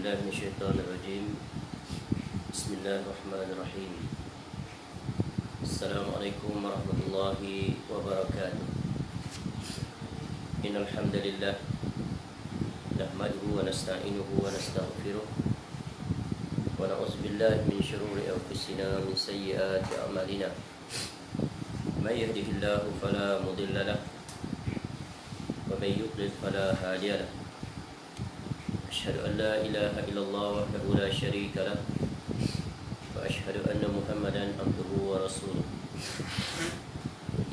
بالله من الشيطان الرجيم. بسم الله الرحمن الرحيم. السلام عليكم ورحمة الله وبركاته. إن الحمد لله نحمده ونستعينه ونستغفره ونعوذ بالله من شرور أنفسنا ومن سيئات أعمالنا. من يهده الله فلا مضل له ومن يضلل فلا هادي له. أشهد أن لا إله إلا الله وحده لا شريك له وأشهد أن محمدا عبده ورسوله.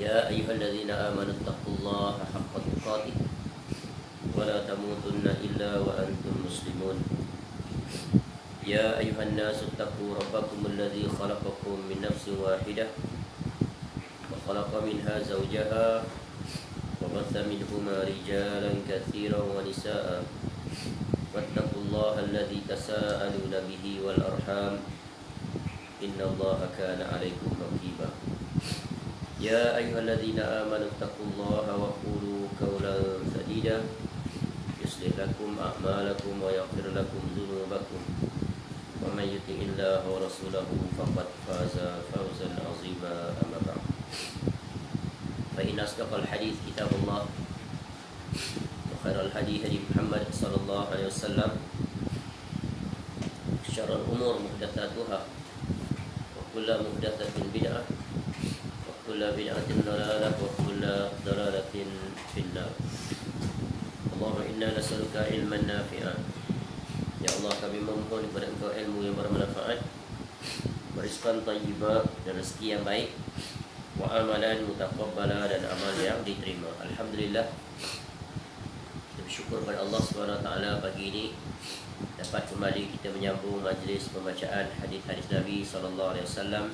يا أيها الذين آمنوا اتقوا الله حق تقاته ولا تموتن إلا وأنتم مسلمون. يا أيها الناس اتقوا ربكم الذي خلقكم من نفس واحدة وخلق منها زوجها وبث منهما رجالا كثيرا ونساء واتقوا الله الذي تساءلون به والأرحام إن الله كان عليكم رقيبا. يا أيها الذين آمنوا اتقوا الله وقولوا قولا سديدا يصلح لكم أعمالكم ويغفر لكم ذنوبكم ومن يطع الله ورسوله فقد فاز فوزا عظيما. أما بعد فإن أصدق الحديث كتاب الله وخير الهدي هدي محمد صلى الله عليه وسلم شر الأمور محدثاتها وكل محدثة بدعة وكل بدعة ضلالة وكل ضلالة في النار. اللهم إنا نسألك علما نافعا. Ya Allah, kami memohon kepada Engkau ilmu yang bermanfaat, rizqan thayyibah dan rezeki yang baik, wa amalan mutaqabbala dan amal yang diterima. Alhamdulillah, bersyukur kepada Allah SWT pagi ini dapat kembali kita menyambung majlis pembacaan hadis-hadis Nabi SAW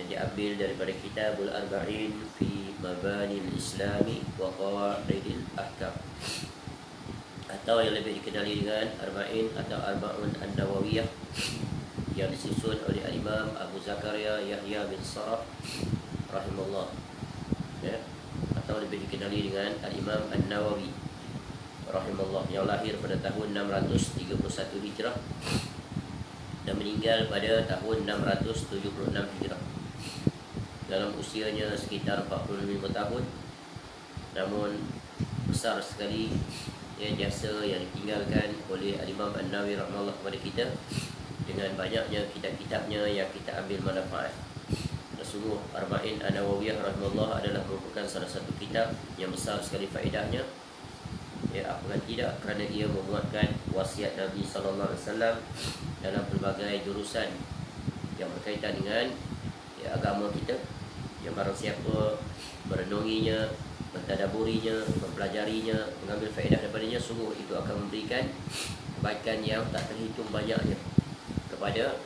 yang diambil daripada Kitabul Arba'in fi Mabanil Islami wa Qawaidil Ahkam, atau yang lebih dikenali dengan Arba'in atau Arba'un An-Nawawiyah, yang disusun oleh Imam Abu Zakaria Yahya bin Sharaf rahimahullah, ya, atau lebih dikenali dengan Imam An-Nawawi rahimahullah, yang lahir pada tahun 631 Hijrah dan meninggal pada tahun 676 Hijrah. Dalam usianya sekitar 45 tahun, namun besar sekali jasa yang ditinggalkan oleh Imam An-Nawawi rahimahullah kepada kita, dengan banyaknya kitab-kitabnya yang kita ambil manfaat. Sungguh Arba'in An-Nawawiyah rahimahullah adalah merupakan salah satu kitab yang besar sekali faedahnya. Ya, apakah tidak, kerana ia memuatkan wasiat Nabi SAW dalam pelbagai jurusan yang berkaitan dengan agama kita. Yang barang siapa merenunginya, mentadaburinya, mempelajarinya, mengambil faedah daripadanya, sungguh itu akan memberikan kebaikan yang tak terhitung banyaknya kepada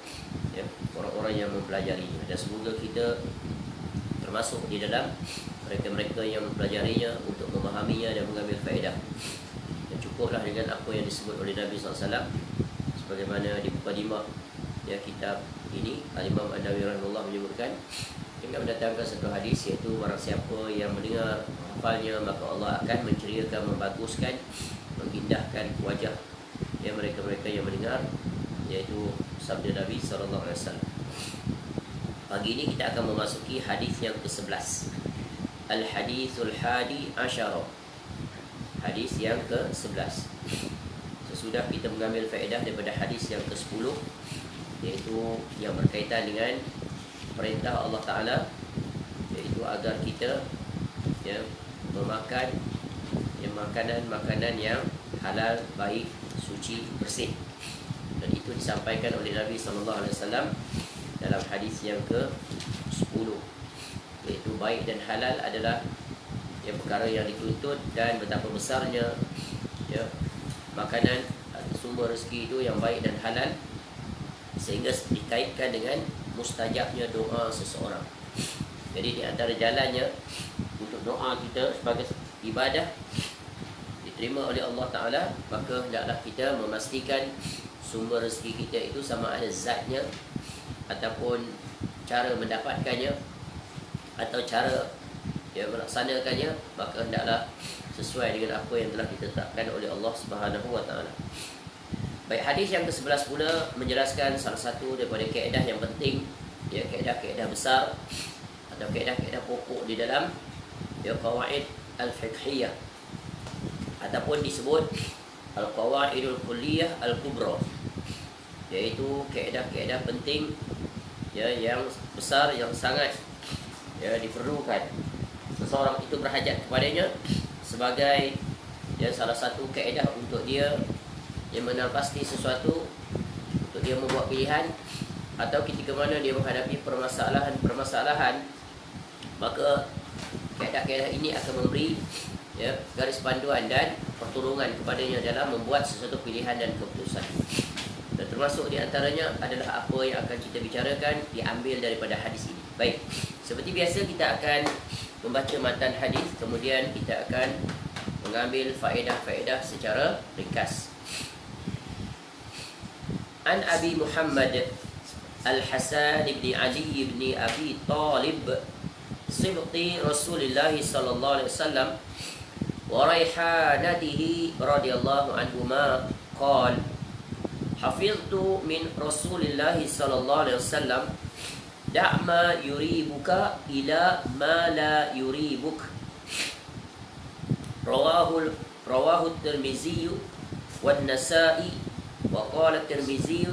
orang-orang yang mempelajarinya. Dan semoga kita termasuk di dalam mereka-mereka yang mempelajarinya untuk memahaminya dan mengambil faedah. Dan cukuplah dengan apa yang disebut oleh Nabi SAW, sebagaimana di Muqaddimah kitab ini, Imam An-Nawawi rahimahullah menyebutkan dengan mendatangkan satu hadis, iaitu barang siapa yang mendengar hafalnya, maka Allah akan menceriakan, membaguskan, mengindahkan wajah mereka-mereka yang mendengar, iaitu sabda Nabi SAW. Pagi ini kita akan memasuki hadis yang ke-11, Al-Hadithul Hadi Asyara, hadis yang ke-11. Sesudah kita mengambil faedah daripada hadis yang ke-10, iaitu yang berkaitan dengan perintah Allah Ta'ala, iaitu agar kita memakan makanan-makanan yang halal, baik, suci, bersih. Dan itu disampaikan oleh Nabi SAW dalam hadis yang ke-10, iaitu baik dan halal adalah perkara yang dituntut, dan betapa besarnya makanan atau sumber rezeki itu yang baik dan halal, sehingga dikaitkan dengan mustajabnya doa seseorang. Jadi di antara jalannya untuk doa kita sebagai ibadah diterima oleh Allah Ta'ala, maka hendaklah kita memastikan sumber rezeki kita itu, sama ada zatnya ataupun cara mendapatkannya atau cara melaksanakannya, maka hendaklah sesuai dengan apa yang telah ditetapkan oleh Allah Subhanahu wa Ta'ala. Baik, hadis yang ke-11 pula menjelaskan salah satu daripada kaedah yang penting, ya, kaedah-kaedah besar atau kaedah-kaedah pokok di dalam ya qawaid al-fiqhiyah ataupun disebut al-qawaidul kulliyah al-kubra, iaitu kaedah-kaedah penting ya yang besar, yang sangat ya diperlukan seseorang itu berhajat kepadanya sebagai ya salah satu kaedah untuk dia yang mengenal pasti sesuatu, untuk dia membuat pilihan, atau ketika mana dia menghadapi permasalahan-permasalahan, maka kaedah-kaedah ini akan memberi ya garis panduan dan pertolongan kepadanya dalam membuat sesuatu pilihan dan keputusan. Dan termasuk di antaranya adalah apa yang akan kita bicarakan diambil daripada hadis ini. Baik, seperti biasa kita akan membaca matan hadis, kemudian kita akan mengambil faedah-faedah secara ringkas. An Abi Muhammad Al-Hasan ibn Ali ibn Abi Talib Sibti Rasulullah sallallahu alaihi wasallam wa raihanatihi radhiyallahu anhuma qala hafiztu min Rasulillah sallallahu alaihi wasallam da' ma yuribuka ila ma la yuribuk. Rawahu Tirmizi wan Nasa'i wa qala Tirmizi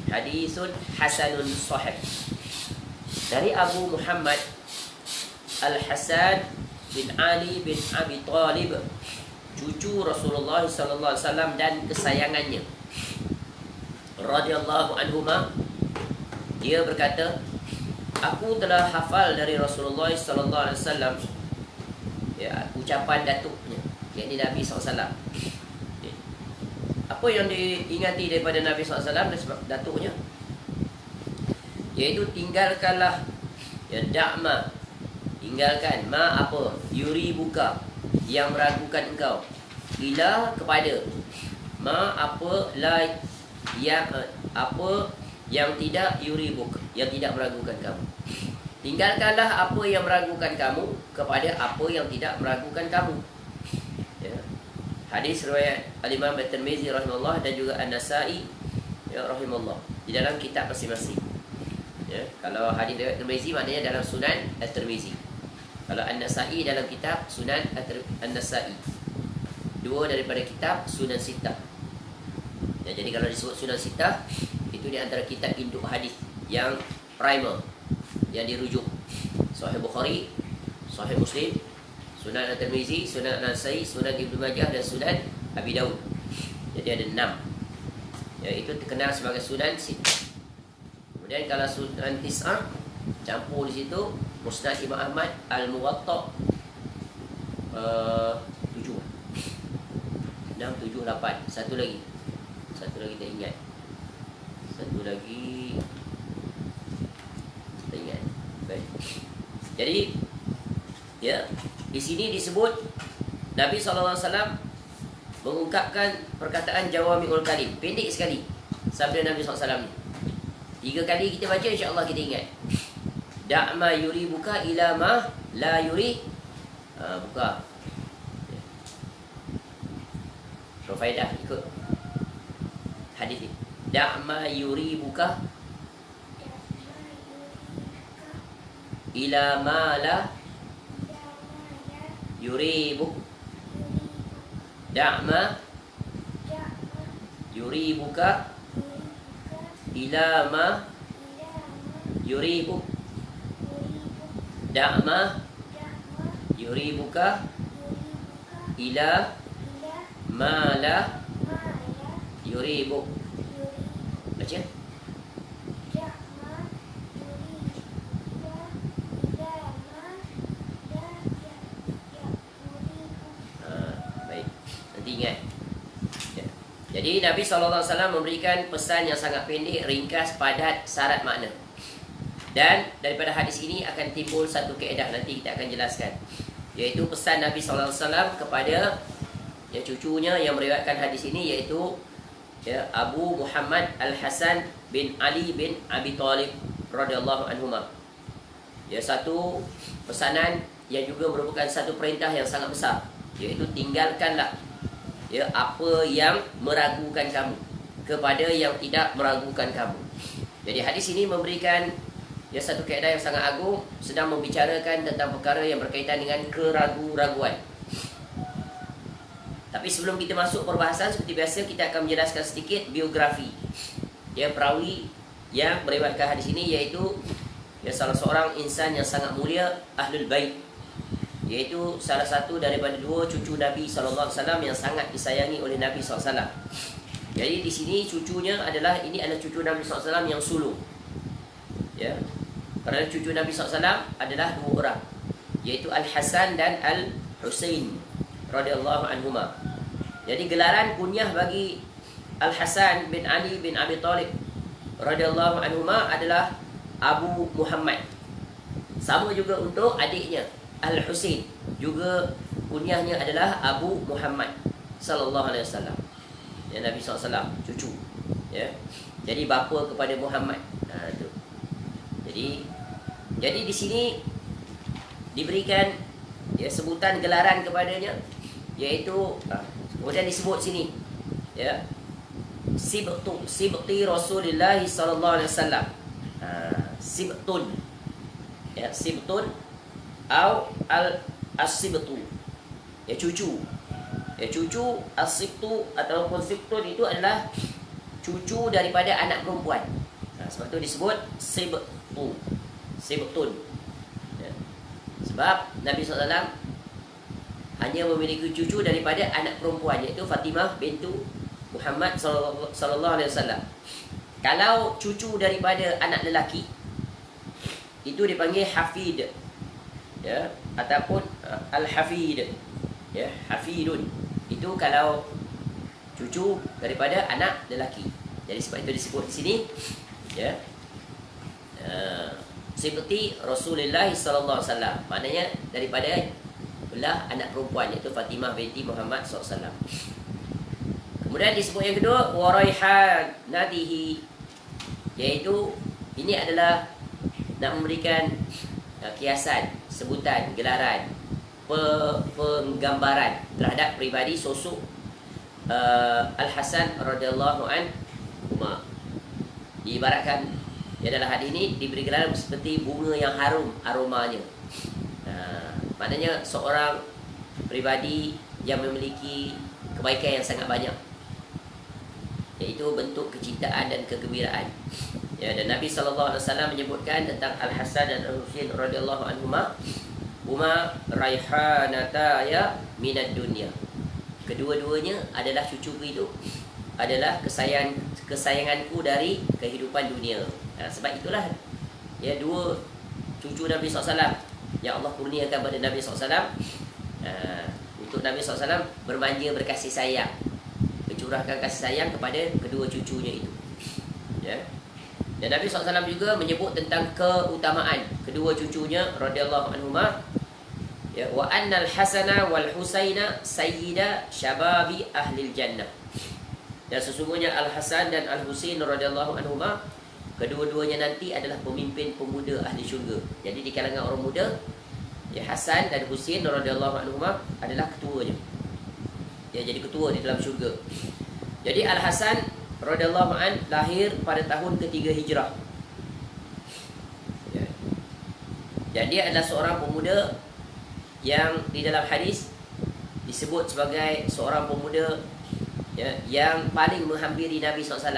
haditsun hasanun sahih. Dari Abu Muhammad Al-Hasan bin Ali bin Abi Talib, cucu Rasulullah sallallahu alaihi wasallam dan kesayangannya, radhiyallahu anhuma, dia berkata, aku telah hafal dari Rasulullah sallallahu alaihi wasallam ya ucapan datuknya, yakni Nabi SAW. Apa yang diingati daripada Nabi SAW dan datuknya, iaitu tinggalkanlah ya da'ma, tinggalkan ma apa yuribuka, yang meragukan engkau, ila kepada ma apa la yang apa yang tidak yuribuk, yang tidak meragukan kamu. Tinggalkanlah apa yang meragukan kamu kepada apa yang tidak meragukan kamu. Ya. Hadis riwayat Al-Imam At-Tirmizi rahimahullah dan juga An-Nasa'i ya rahimahullah di dalam kitab masing-masing. Ya, kalau hadis riwayat Tirmizi maknanya dalam Sunan At-Tirmizi. Kalau An-Nasa'i dalam kitab Sunan An-Nasa'i. Dua daripada kitab Sunan Sittah. Ya, jadi kalau disebut Sunan Sittah, itu di antara kitab induk hadis yang primer, yang dirujuk. Sahih Bukhari, Sahih Muslim, Sunan At-Tirmizi, Sunan An-Nasa'i, Sunan Ibnu Majah dan Sunan Abi Daud. Jadi ada 6. Ya, itu terkenal sebagai Sunan Sittah. Kemudian kalau Sunan Tis'ah campur di situ Musnad Imam Ahmad, Al-Muwatta 7. 6, 7, 8. Satu lagi tak ingat. Satu lagi tak ingat. Baik. Jadi ya, di sini disebut Nabi SAW mengungkapkan perkataan Jawami'ul Kalim, pendek sekali sabda Nabi SAW ni. 3 kali kita baca, insya-Allah kita ingat. Da'ma yuribuka ila ma la yuri. Buka. Profaidah ikut hadis ni. Da'ma yuribuka ila ma la yuribuk. Da'ma yuribuka ila ma yuribuk. Da'ma yuribuka ila ma la yuribuk. Baca. Baik. Nanti ingat. Ya. Jadi Nabi SAW memberikan pesan yang sangat pendek, ringkas, padat, syarat makna. Dan daripada hadis ini akan timbul satu kaedah, nanti kita akan jelaskan, iaitu pesan Nabi SAW kepada ya cucunya yang meriwayatkan hadis ini, iaitu ya Abu Muhammad Al-Hasan bin Ali bin Abi Talib radhiyallahu anhuma. Ya, satu pesanan yang juga merupakan satu perintah yang sangat besar, iaitu tinggalkanlah ya apa yang meragukan kamu. kepada yang tidak meragukan kamu. Jadi hadis ini memberikan satu kaedah yang sangat agung, sedang membicarakan tentang perkara yang berkaitan dengan keraguan-raguan. Tapi sebelum kita masuk perbahasan, seperti biasa kita akan menjelaskan sedikit biografi perawi yang meriwayatkan hadis ini, iaitu salah seorang insan yang sangat mulia, Ahlul Bait, iaitu salah satu daripada dua cucu Nabi SAW yang sangat disayangi oleh Nabi SAW. Jadi di sini cucunya adalah cucu Nabi SAW yang sulung. Kerana cucu Nabi SAW adalah dua orang, iaitu Al-Hasan dan Al-Husain radhiyallahu anhuma. Jadi gelaran kunyah bagi Al-Hasan bin Ali bin Abi Thalib radhiyallahu anhuma adalah Abu Muhammad. Sama juga untuk adiknya Al-Husain, juga kunyahnya adalah Abu Muhammad sallallahu alaihi wasallam. Nabi SAW cucu. Jadi bapa kepada Muhammad. Itu. Jadi di sini diberikan sebutan gelaran kepadanya, iaitu kemudian disebut sini Sibti Rasulullah sallallahu alaihi wasallam. Sibtun. Sibtun atau al-sibtu. Cucu. Cucu as-sibtu ataupun sibtun itu adalah cucu daripada anak perempuan. Sebab itu disebut sibtun. Sebab Nabi SAW hanya memiliki cucu daripada anak perempuan, iaitu Fatimah bintu Muhammad sallallahu alaihi wasallam. Kalau cucu daripada anak lelaki, itu dipanggil hafid, ataupun al-hafid, hafidun. Itu kalau cucu daripada anak lelaki. Jadi sebab itu disebut di sini seperti Rasulullah sallallahu alaihi wasallam, maknanya daripada belah anak perempuan, iaitu Fatimah binti Muhammad SAW. Kemudian disebut yang kedua waraihanatihi, iaitu ini adalah nak memberikan kiasan, sebutan, gelaran, penggambaran terhadap pribadi sosok Al-Hasan radhiyallahu anhu. Diibaratkan dalam hadis ini diberi gelaran seperti bunga yang harum aromanya. Maknanya seorang pribadi yang memiliki kebaikan yang sangat banyak, iaitu bentuk kecintaan dan kegembiraan. Dan Nabi SAW menyebutkan tentang Al-Hasan dan Al-Husain radhiyallahu anhuma, huma raihanataya minad dunya. Kedua-duanya adalah cucuku, itu adalah kesayanganku dari kehidupan dunia. Sebab itulah dua cucu Nabi SAW yang Allah kurniakan pada Nabi SAW, untuk Nabi SAW bermanja, berkasih sayang, mencurahkan kasih sayang kepada kedua cucunya itu. Dan Nabi SAW juga menyebut tentang keutamaan kedua cucunya radhiyallahu anhuma, wa annal Hasana wal Husaina sayyida syababi ahlil jannah. Dan sesungguhnya Al-Hasan dan Al-Husain radhiyallahu anhuma, kedua-duanya nanti adalah pemimpin pemuda ahli syurga. Jadi di kalangan orang muda, Hasan dan Husain radhiyallahu anhuma adalah ketuanya. Jadi ketua di dalam syurga. Jadi Al-Hasan radhiyallahu an lahir pada tahun ketiga Hijrah. Dan dia adalah seorang pemuda yang di dalam hadis disebut sebagai seorang pemuda yang paling menghampiri Nabi SAW.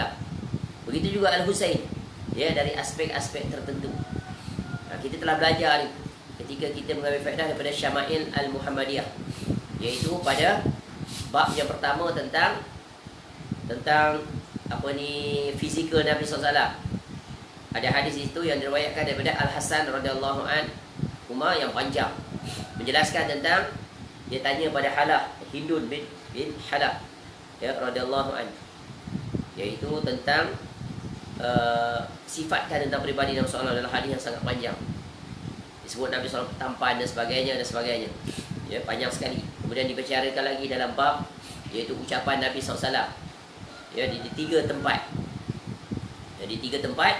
Begitu juga Al-Husain, dari aspek-aspek tertentu. Kita telah belajar ni ketika kita mengambil faedah daripada Syama'il Al-Muhammadiyah, iaitu pada bab yang pertama tentang fizikal Nabi SAW. Ada hadis itu yang diriwayatkan daripada Al-Hasan radhiyallahu anhu yang panjang, menjelaskan tentang, dia tanya pada Halah, Hindun bin Halah radhiyallahu anhu, iaitu tentang sifatkan tentang pribadi Nabi SAW dalam hadis yang sangat panjang. Disebut Nabi SAW tampan dan sebagainya. Panjang sekali. Kemudian dibicarakan lagi dalam bab, iaitu ucapan Nabi SAW di tiga tempat. Di tiga tempat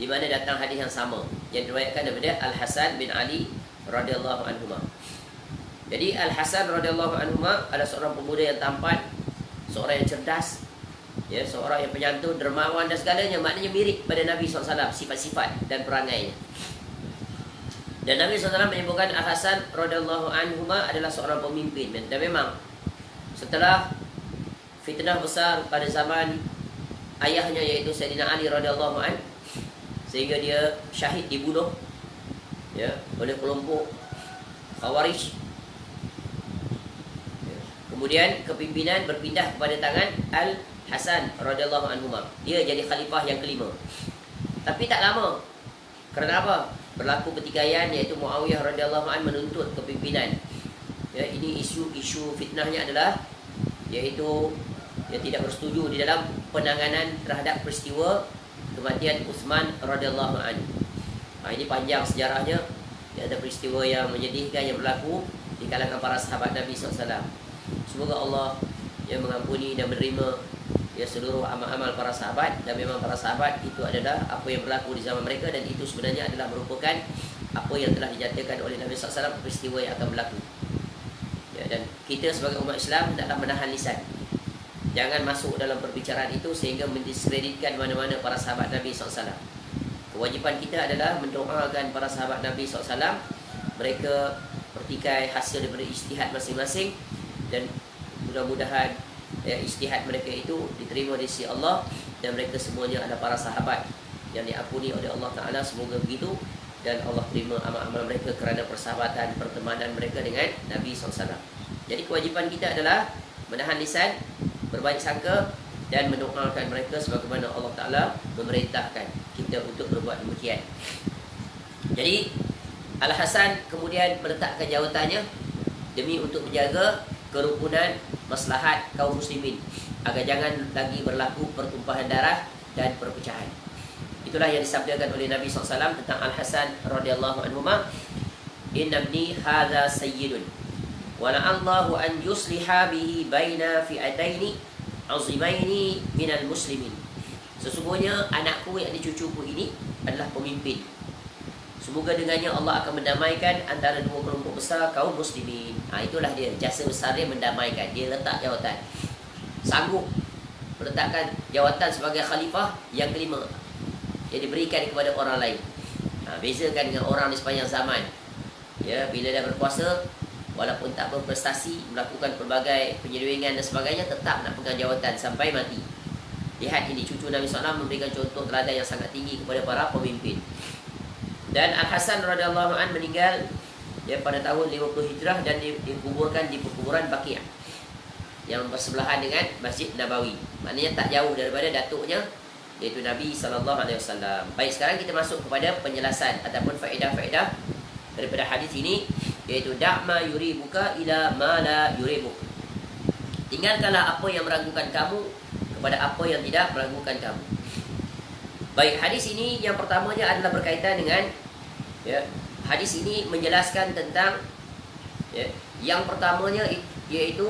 di mana datang hadis yang sama, yang diriwayatkan daripada Al-Hasan bin Ali radhiyallahu anhuma. Jadi Al-Hasan radhiyallahu anhuma adalah seorang pemuda yang tampan, seorang yang cerdas, Ya, seorang yang penyantun, dermawan dan segalanya, maknanya mirip pada Nabi SAW, sifat-sifat dan perangainya. Dan Nabi SAW menyebutkan Al-Hasan radhiyallahu anhu adalah seorang pemimpin. Dan memang setelah fitnah besar pada zaman ayahnya iaitu Sayyidina Ali radhiyallahu anhu, sehingga dia syahid dibunuh ya oleh kelompok Khawarij. Kemudian kepimpinan berpindah kepada tangan Al-Hasan radhiyallahu anhu. Dia jadi khalifah yang kelima. Tapi tak lama. Kerana apa? Berlaku pertikaian iaitu Muawiyah radhiyallahu anhu menuntut kepimpinan. Ya, ini isu fitnahnya adalah iaitu dia tidak bersetuju di dalam penanganan terhadap peristiwa kematian Uthman radhiyallahu anhu. Ini panjang sejarahnya. Dia ada peristiwa yang menyedihkan yang berlaku di kalangan para sahabat Nabi SAW. Semoga Allah yang mengampuni dan menerima ya seluruh amal-amal para sahabat. Dan memang para sahabat itu adalah apa yang berlaku di zaman mereka, dan itu sebenarnya adalah merupakan apa yang telah dinyatakan oleh Nabi SAW, peristiwa yang akan berlaku ya. Dan kita sebagai umat Islam hendaklah menahan lisan, jangan masuk dalam perbicaraan itu sehingga mendiskreditkan mana-mana para sahabat Nabi SAW. Kewajipan kita adalah mendoakan para sahabat Nabi SAW. Mereka pertikai hasil daripada ijtihad masing-masing, dan mudah-mudahan ya, ijtihad mereka itu diterima di sisi Allah, dan mereka semuanya adalah para sahabat yang diampuni oleh Allah Ta'ala. Semoga begitu, dan Allah terima amal-amal mereka kerana persahabatan, pertemanan mereka dengan Nabi SAW. Jadi kewajipan kita adalah menahan lisan, berbaik sangka, dan mendoakan mereka sebagaimana Allah Ta'ala memerintahkan kita untuk berbuat demikian. Jadi Al-Hasan kemudian meletakkan jawatannya demi untuk menjaga kerukunan maslahat kaum muslimin, agar jangan lagi berlaku pertumpahan darah dan perpecahan. Itulah yang disabdakan oleh Nabi SAW tentang Al-Hasan radhiyallahu anhu. Inna ibni hadza sayyidun wa la'allahu an yusliha bihi baina fi'ataini azimaini minal muslimin. Sesungguhnya anakku yang dicucuku ini adalah pemimpin. Semoga dengannya Allah akan mendamaikan antara dua kelompok besar kaum muslimin. Itulah dia, jasa besar dia mendamaikan. Dia letak jawatan, sanggup meletakkan jawatan sebagai khalifah yang kelima, yang diberikan kepada orang lain. Bezakan dengan orang di sepanjang zaman ya, bila dah berkuasa, walaupun tak berprestasi, melakukan pelbagai penyelewengan dan sebagainya, tetap nak pegang jawatan sampai mati. Lihat ini, cucu Nabi SAW memberikan contoh teladan yang sangat tinggi kepada para pemimpin. Dan Al-Hasan radhiyallahu anhu meninggal ya pada tahun 50 Hijrah, dan dikuburkan di perkuburan Baqi' yang bersebelahan dengan Masjid Nabawi. Maknanya tak jauh daripada datuknya, iaitu Nabi SAW. Baik, sekarang kita masuk kepada penjelasan ataupun faedah-faedah daripada hadis ini, iaitu da'ma yuribuka ila ma la yuribuk. Tinggalkanlah apa yang meragukan kamu kepada apa yang tidak meragukan kamu. Baik, hadis ini yang pertamanya adalah berkaitan dengan ya, hadis ini menjelaskan tentang ya, yang pertamanya iaitu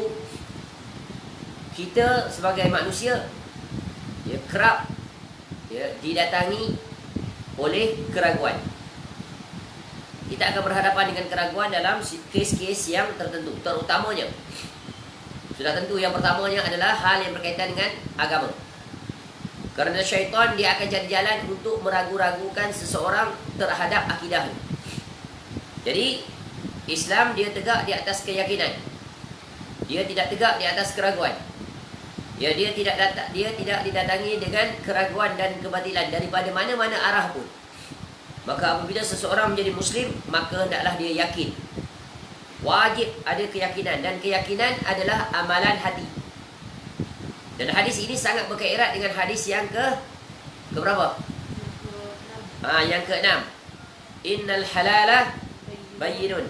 kita sebagai manusia ya, kerap ya, didatangi oleh keraguan. Kita akan berhadapan dengan keraguan dalam kes-kes yang tertentu. Terutamanya, sudah tentu yang pertamanya adalah hal yang berkaitan dengan agama. Kerana syaitan dia akan cari jalan untuk meragu-ragukan seseorang terhadap akidah. Jadi Islam dia tegak di atas keyakinan. Dia tidak tegak di atas keraguan. Ya, dia tidak didatangi dengan keraguan dan kebatilan daripada mana-mana arah pun. Maka apabila seseorang menjadi muslim, maka hendaklah dia yakin. Wajib ada keyakinan, dan keyakinan adalah amalan hati. Dan hadis ini sangat berkairat dengan hadis yang keberapa? Yang ke-6. Innal halala bayyinun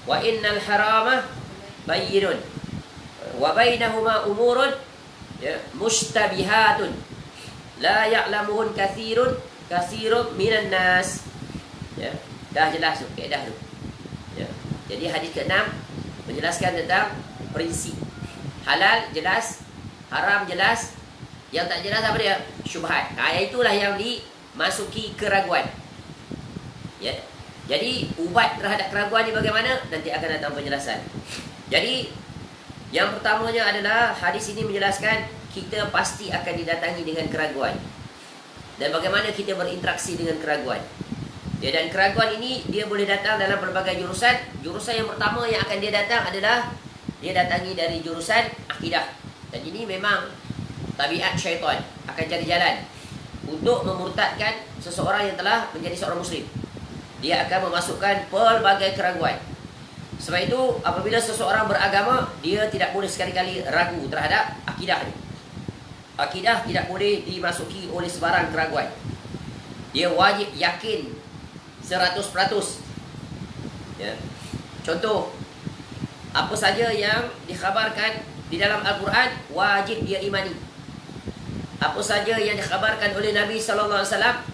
wa innal harama bayyinun wa bainahuma umurun ya, mushtabihatun la ya'lamuhun katsirun minan nas. Ya, dah jelas tu, kaedah tu. Ya. Jadi hadis ke-6 menjelaskan tentang prinsip. Halal jelas, haram jelas, yang tak jelas apa dia? Syubhat. Itulah yang dimasuki keraguan. Ya. Jadi ubat terhadap keraguan ni bagaimana? Nanti akan datang penjelasan. Jadi yang pertamanya adalah hadis ini menjelaskan kita pasti akan didatangi dengan keraguan. Dan bagaimana kita berinteraksi dengan keraguan. Ya, dan keraguan ini dia boleh datang dalam berbagai jurusan. Jurusan yang pertama yang akan dia datang adalah dia datangi dari jurusan akidah. Dan ini memang tabiat syaitan, akan cari jalan untuk memurtadkan seseorang yang telah menjadi seorang muslim. Dia akan memasukkan pelbagai keraguan. Sebab itu apabila seseorang beragama, dia tidak boleh sekali-kali ragu terhadap akidahnya. Akidah tidak boleh dimasuki oleh sebarang keraguan. Dia wajib yakin 100%. Ya. Contoh, apa saja yang dikhabarkan di dalam Al-Quran wajib dia imani. Apa saja yang dikhabarkan oleh Nabi SAW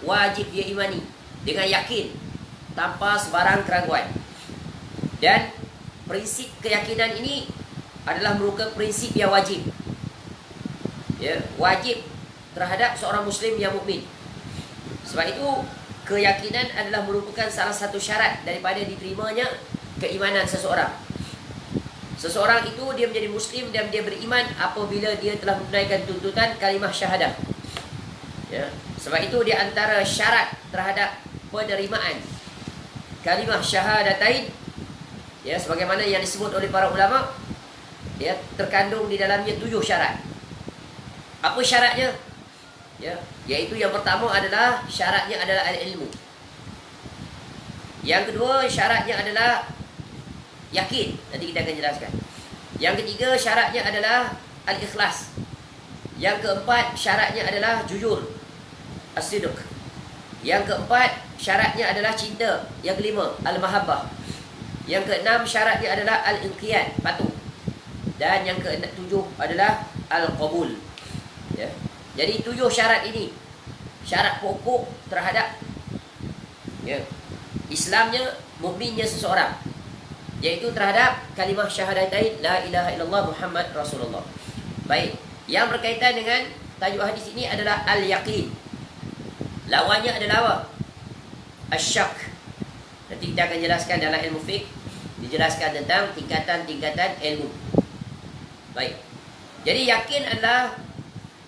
wajib dia imani dengan yakin, tanpa sebarang keraguan. Dan prinsip keyakinan ini adalah merupakan prinsip yang wajib. Ya, wajib terhadap seorang muslim yang mukmin. Sebab itu keyakinan adalah merupakan salah satu syarat daripada diterimanya keimanan seseorang. Seseorang itu dia menjadi muslim dan dia beriman apabila dia telah menunaikan tuntutan kalimah syahadah. Ya, sebab itu di antara syarat terhadap penerimaan kalimah syahadatain, ya, sebagaimana yang disebut oleh para ulama, ya, terkandung di dalamnya 7 syarat. Apa syaratnya? Ya, yaitu yang pertama adalah syaratnya adalah al-ilmu. Yang kedua syaratnya adalah yakin. Nanti kita akan jelaskan. Yang ketiga syaratnya adalah al-ikhlas. Yang keempat syaratnya adalah jujur, as-sidq. Yang keempat syaratnya adalah cinta. Yang kelima al-mahabbah. Yang keenam syaratnya adalah al-inqiyad, patuh. Dan yang ketujuh adalah al-qabul. Ya. Jadi 7 syarat ini syarat pokok terhadap, ya, Islamnya, mukminnya seseorang, yaitu terhadap kalimah syahadatain la ilaha illallah Muhammad Rasulullah. Baik, yang berkaitan dengan tajuk hadis ini adalah al-yaqin. Lawannya adalah apa? Asyak. Nanti kita akan jelaskan dalam ilmu fiqh, dijelaskan tentang tingkatan-tingkatan ilmu. Baik. Jadi yakin adalah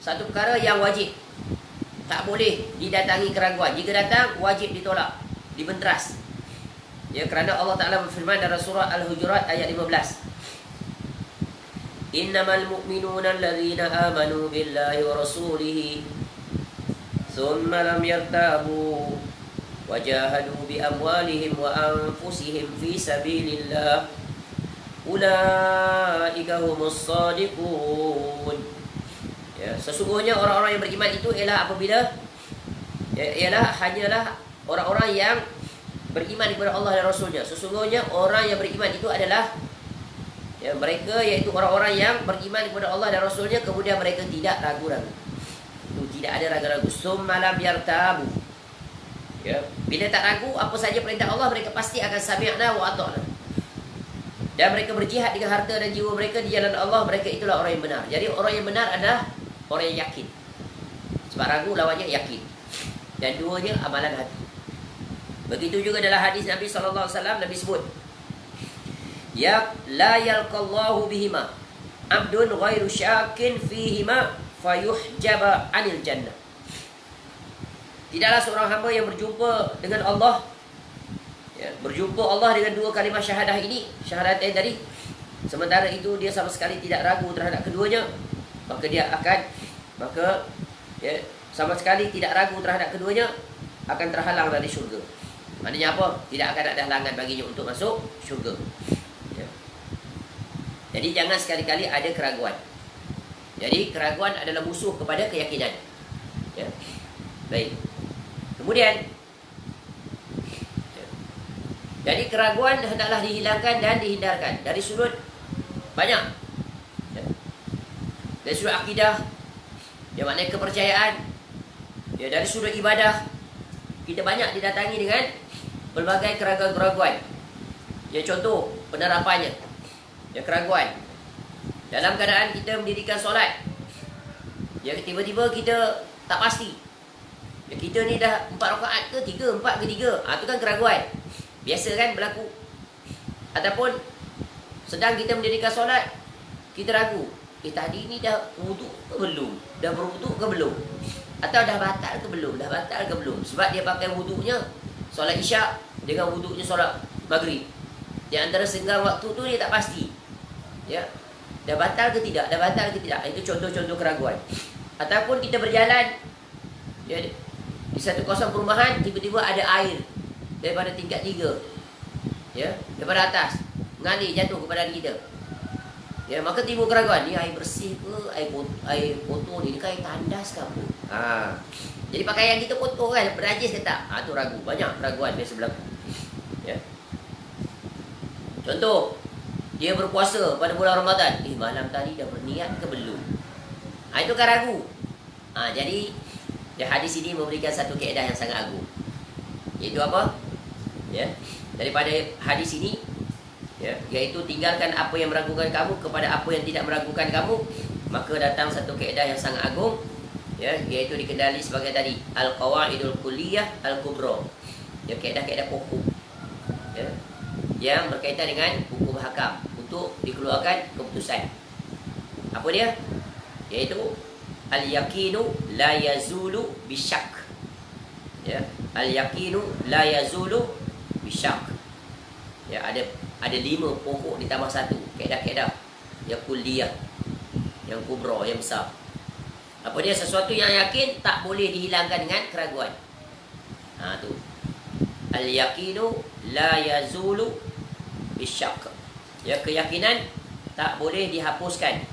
satu perkara yang wajib. Tak boleh didatangi keraguan. Jika datang, wajib ditolak, dibenteras. Ya, kerana Allah Ta'ala berfirman dalam surah Al-Hujurat ayat 15. Innamal mu'minuna alladhina amanu billahi wa rasulihi thumma lam yartabu wajahadu bi amwalihim wa anfusihim fi sabilillah ulaika humus shadiqun. Ya, sesungguhnya orang-orang yang beriman itu ialah apabila, ya, hanyalah orang-orang yang beriman kepada Allah dan Rasulnya. Sesungguhnya orang yang beriman itu adalah, ya, mereka, iaitu orang-orang yang beriman kepada Allah dan Rasulnya, kemudian mereka tidak ragu-ragu. Itu tidak ada ragu-ragu. Summa lam yartabu. Ya, bila tak ragu apa saja perintah Allah, mereka pasti akan sami'na wa ata'na. Dan mereka berjihad dengan harta dan jiwa mereka di jalan Allah. Mereka itulah orang yang benar. Jadi orang yang benar adalah orang yang yakin. Sebab ragu lawannya yakin. Dan duanya amalan hati. Begitu juga dalam hadis Nabi SAW, Nabi sebut, ya la yalqallahu bihima abdun ghairu syakin fihima fayuhjaba anil jannah. Tidaklah seorang hamba yang berjumpa dengan Allah, ya, berjumpa Allah dengan 2 kalimah syahadah ini, syahadatain tadi, sementara itu dia sama sekali tidak ragu terhadap keduanya, maka dia akan, ya, sama sekali tidak ragu terhadap keduanya, akan terhalang dari syurga. Maknanya apa? Tidak akan ada halangan baginya untuk masuk syurga. Ya. Jadi jangan sekali-kali ada keraguan. Jadi keraguan adalah musuh kepada keyakinan. Ya. Baik. Kemudian, ya, jadi keraguan hendaklah dihilangkan dan dihindarkan dari sudut banyak. Ya. Dari sudut akidah, yang maknanya kepercayaan, ya, dari sudut ibadah, kita banyak didatangi dengan berbagai keraguan-keraguan. Ya, contoh penerapannya, ya, keraguan dalam keadaan kita mendirikan solat, ya, tiba-tiba kita tak pasti, ya, kita ni dah 4 rakaat ke 3, 4 ke 3. Itu kan keraguan. Biasa kan berlaku. Ataupun sedang kita mendirikan solat, kita ragu, tadi ni dah wuduk ke belum? Dah berwuduk ke belum? Atau dah batal ke belum? Dah batal ke belum? Sebab dia pakai wuduknya solat isyak dengan wuduknya solat maghrib. Di antara senggang waktu tu dia tak pasti. Ya. Dah batal ke tidak? Dah batal ke tidak? Itu contoh-contoh keraguan. Ataupun kita berjalan, ya, di satu kawasan perumahan, tiba-tiba ada air daripada tingkat 3, ya, daripada atas mengalir jatuh kepada kita. Ya, maka timbul keraguan, ni air bersih ke, air kotor ni ke, air tandas ke apa? Jadi pakaian kita kotor kan, bernajis ke tak? Tu ragu, banyak keraguan biasa berlaku. Ya. Contoh, dia berpuasa pada bulan Ramadan. Malam tadi dah berniat ke belum? Itu kan ragu. Jadi hadis ini memberikan satu kaedah yang sangat agung. Iaitu apa? Ya. Daripada hadis ini, ya, iaitu tinggalkan apa yang meragukan kamu kepada apa yang tidak meragukan kamu, maka datang satu kaedah yang sangat agung, ya, iaitu dikenali sebagai tadi al-qawaidul kulliyah al-kubra. Ya, kaedah-kaedah pokok, ya, yang berkaitan dengan hukum hakam untuk dikeluarkan keputusan. Apa dia? Iaitu al-yaqinu la yazulu bisyak. Ya, al-yaqinu la yazulu bisyak. Ya, ada 5 pokok ditambah 1 kaedah-kaedah yang kulliyah, yang kubra, yang besar. Apa dia? Sesuatu yang yakin tak boleh dihilangkan dengan keraguan. Tu al-yaqinu la yazulu bisyak. Ya, keyakinan tak boleh dihapuskan,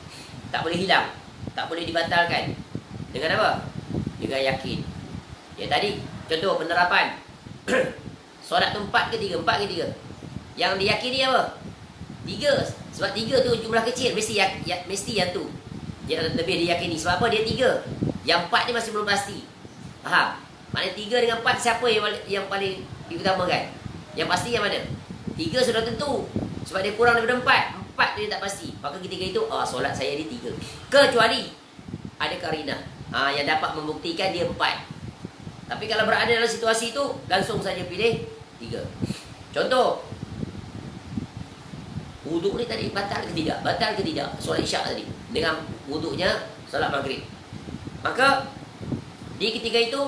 tak boleh hilang, tak boleh dibatalkan. Dengan apa? Dengan yakin. Ya, tadi contoh penerapan solat tu 4 ke 3? 4 ke 3? Yang diyakini apa? 3. Sebab 3 tu jumlah kecil, mesti yang tu dia lebih diyakini. Sebab apa? Dia 3. Yang 4 ni masih belum pasti. Faham? Maknanya 3 dengan 4 siapa yang paling diutamakan? Yang pasti yang mana? 3 sudah tentu. Sebab dia kurang daripada 4. 4 dia tak pasti. Maka ketika itu, solat saya di 3. Kecuali ada karinah yang dapat membuktikan dia 4. Tapi kalau berada dalam situasi itu, langsung saja pilih 3. Contoh, wuduk ni tadi batal ke tidak? Batal ke tidak? Solat isyak tadi dengan wuduknya solat maghrib. Maka di ketika itu,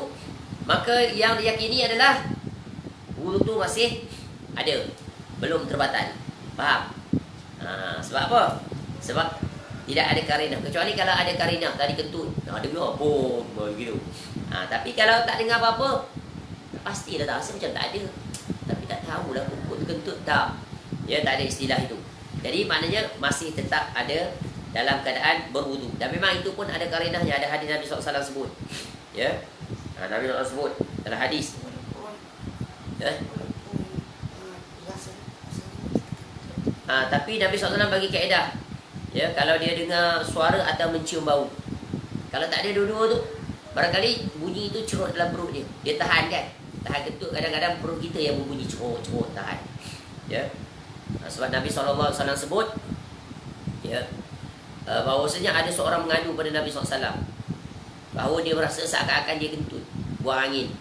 maka yang diyakini adalah wuduk tu masih ada, belum terbatal. Faham? Sebab apa? Sebab tidak ada karinah. Kecuali kalau ada karinah, tadi kentut, dengar boom begitu. Tapi kalau tak dengar apa-apa, pastilah tak rasa macam tak ada. Tapi tak tahulah pokok kentut tak. Ya, tak ada istilah itu. Jadi maknanya masih tetap ada dalam keadaan berwudu. Dan memang itu pun ada karinahnya. Ada hadis Nabi SAW sebut. Ya, Nabi SAW sebut dalam hadis. Tapi Nabi SAW bagi kaedah. Ya, kalau dia dengar suara atau mencium bau. Kalau tak ada dua-dua tu, barangkali bunyi itu cerut dalam perut dia. Dia tahan kan? Tahan kentut. Kadang-kadang perut kita yang berbunyi cerut-cerut, tahan. Ya. Sebab Nabi SAW sebut, ya, bahawasanya ada seorang mengadu pada Nabi SAW bahawa dia merasa seakan-akan dia kentut, buang angin.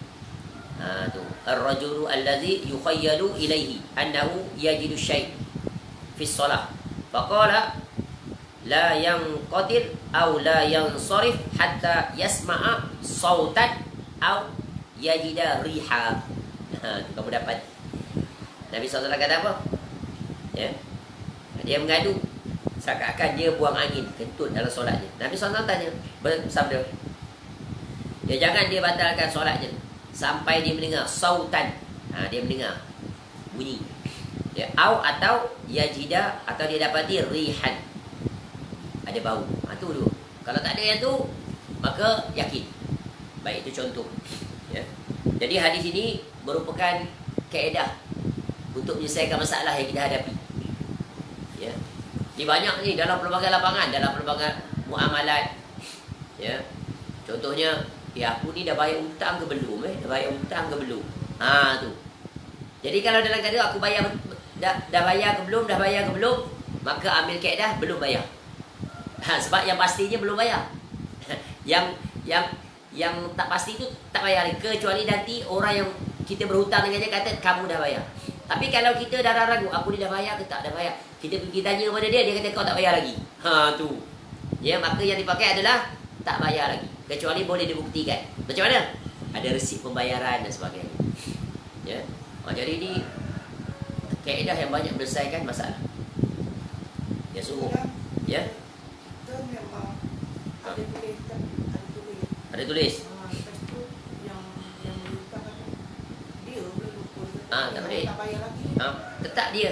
Tu ar-rajulu allazi yukhayyalu ilaihi annahu yajidu syai' fi shalah. Faqala la yanqatir aw la yansarif hatta yasma'a sautan aw yajida riha. Kamu dapat. Nabi SAW kata apa? Ya, dia mengadu seakan-akan dia buang angin, kentut dalam solatnya. Nabi SAW tanya, bersabda, ya, jangan dia batalkan solatnya sampai dia mendengar sautan. Dia mendengar bunyi. Ya, atau yajida, atau dia dapati rihan, ada bau. Itu dulu. Kalau tak ada yang tu, maka yakin. Baik, itu contoh. Ya. Jadi hadis ini merupakan kaedah untuk menyelesaikan masalah yang kita hadapi. Ya. Di banyak ni dalam pelbagai lapangan, dalam pelbagai muamalat. Ya. Contohnya, aku ni dah bayar hutang ke belum? Dah bayar hutang ke belum? Tu. Jadi kalau dalam keadaan aku bayar, dah bayar ke belum? Dah bayar ke belum? Maka ambil kaedah belum bayar. Sebab yang pastinya belum bayar. yang tak pasti itu tak bayar, kecuali nanti orang yang kita berhutang dengannya kata kamu dah bayar. Tapi kalau kita dah ragu, aku ni dah bayar ke tak dah bayar, kita pergi tanya kepada dia, dia kata kau tak bayar lagi. Tu. Ya, maka yang dipakai adalah tak bayar lagi, kecuali boleh dibuktikan. Macam mana? Ada resip pembayaran dan sebagainya. Ya. Jadi ini kaedah yang banyak menyelesaikan masalah. Ya, sungguh. Ya. Itu memang ada tulis, Ada tulis. lepas tu yang lupa dia boleh lupa. Tak boleh. Tak bayar lagi. Tetap dia.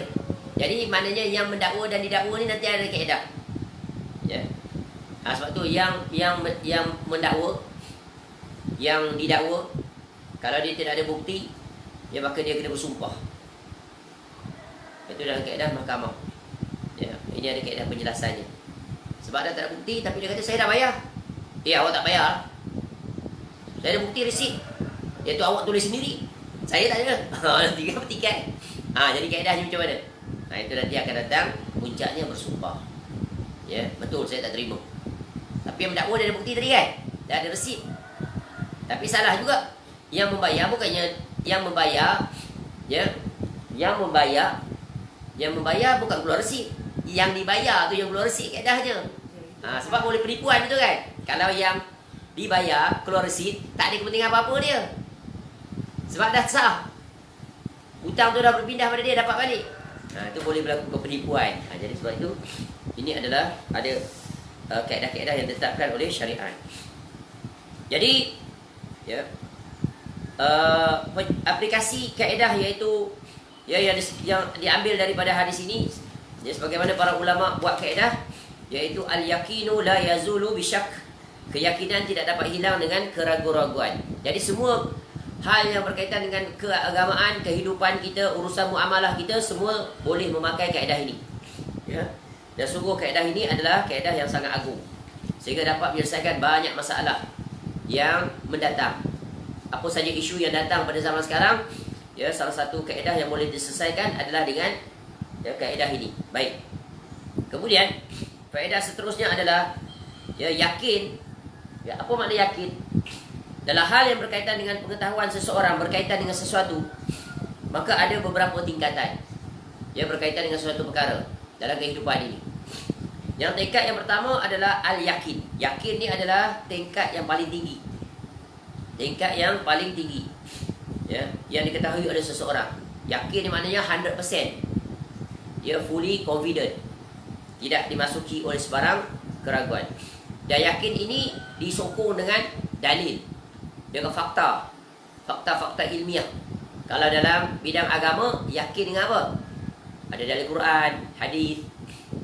Jadi maknanya yang mendakwa dan didakwa ni nanti ada kaedah. Ya. Sebab tu yang mendakwa, yang didakwa, kalau dia tidak ada bukti, ya maka dia kena bersumpah. Itu dalam kaedah mahkamah. Ya, ini ada kaedah penjelasannya. Sebab dah tak ada bukti, tapi dia kata saya dah bayar. Awak tak bayar. Saya ada bukti resit. Iaitu awak tulis sendiri. Saya tak ada. Nanti kan petikan. Jadi kaedahnya macam mana? Itu nanti akan datang puncaknya bersumpah. Ya, betul saya tak terima. Tapi yang mendakwa dia ada bukti tadi kan? Dah ada resit. Tapi salah juga. Yang membayar bukannya yang membayar, ya. Yang membayar bukan keluar resit. Yang dibayar tu yang keluar resit kaedahnya. Sebab boleh penipuan betul kan? Kalau yang dibayar keluar resit, tak ada kepentingan apa-apa dia. Sebab dah sah. Hutang tu dah berpindah pada dia, dapat balik. Itu boleh berlaku penipuan. Jadi sebab itu ini adalah ada kaedah-kaedah yang ditetapkan oleh syariat. Jadi ya, aplikasi kaedah iaitu yang diambil daripada hadis ini, ya, sebagaimana para ulama buat kaedah, iaitu al-yaqinu la yazulu bisyak. Keyakinan tidak dapat hilang dengan keraguan-raguan. Jadi semua hal yang berkaitan dengan keagamaan, kehidupan kita, urusan muamalah kita, semua boleh memakai kaedah ini. Ya. Dan sungguh kaedah ini adalah kaedah yang sangat agung, sehingga dapat menyelesaikan banyak masalah yang mendatang. Apa saja isu yang datang pada zaman sekarang, ya, salah satu kaedah yang boleh diselesaikan adalah dengan kaedah ini. Baik. Kemudian kaedah seterusnya adalah yakin. Ya, apa makna yakin? Dalam hal yang berkaitan dengan pengetahuan seseorang berkaitan dengan sesuatu, maka ada beberapa tingkatan yang berkaitan dengan suatu perkara dalam kehidupan ini. Yang tingkat yang pertama adalah al-yakin. Yakin ni adalah tingkat yang paling tinggi. Tingkat yang paling tinggi, ya, yang diketahui oleh seseorang. Yakin ni maknanya 100%. Dia fully confident, tidak dimasuki oleh sebarang keraguan. Dan yakin ini disokong dengan dalil, dengan fakta-fakta ilmiah. Kalau dalam bidang agama, yakin dengan apa? Ada dalil Quran, hadis,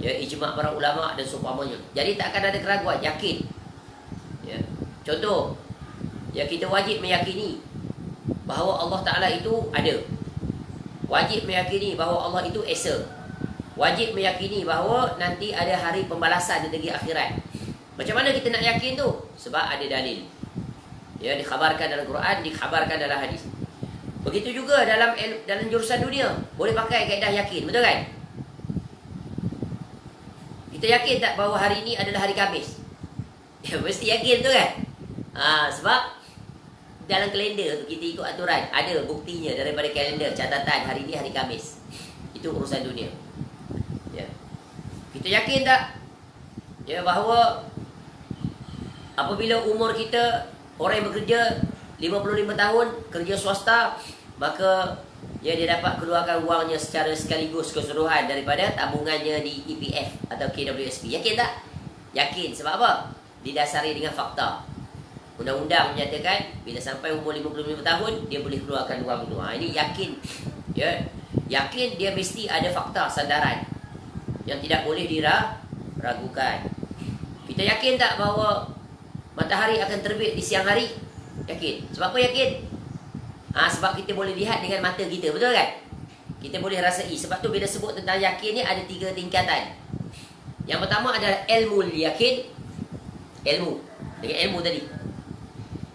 ya, ijma' para ulama dan seumpamanya. Jadi tak akan ada keraguan, yakin. Ya. Contoh, ya, kita wajib meyakini bahawa Allah Ta'ala itu ada. Wajib meyakini bahawa Allah itu esa. Wajib meyakini bahawa nanti ada hari pembalasan di negeri akhirat. Macam mana kita nak yakin tu? Sebab ada dalil. Ya, dikhabarkan dalam Quran, dikhabarkan dalam hadis. Begitu juga dalam jurusan dunia, boleh pakai kaedah yakin, betul kan? Kita yakin tak bahawa hari ini adalah hari Khamis? Ya, mesti yakin tu kan? Sebab dalam kalender tu kita ikut aturan, ada buktinya daripada kalender, catatan hari ini hari Khamis. Itu urusan dunia. Ya. Kita yakin tak? Ya, bahawa apabila umur kita, orang yang bekerja 55 tahun, kerja swasta, maka dia dapat keluarkan wangnya secara sekaligus keseluruhan daripada tabungannya di EPF atau KWSP. Yakin tak? Yakin. Sebab apa? Didasari dengan fakta. Undang-undang menyatakan bila sampai umur 55 tahun dia boleh keluarkan wang itu. Ini yakin. Ya. Yakin dia mesti ada fakta sandaran yang tidak boleh diragukan. Kita yakin tak bahawa matahari akan terbit di siang hari? Yakin. Sebab apa yakin? Sebab kita boleh lihat dengan mata kita, betul kan? Kita boleh rasai. Sebab tu bila sebut tentang yakin ni ada 3 tingkatan. Yang pertama adalah ilmu yakin. Ilmu. Dengan ilmu tadi.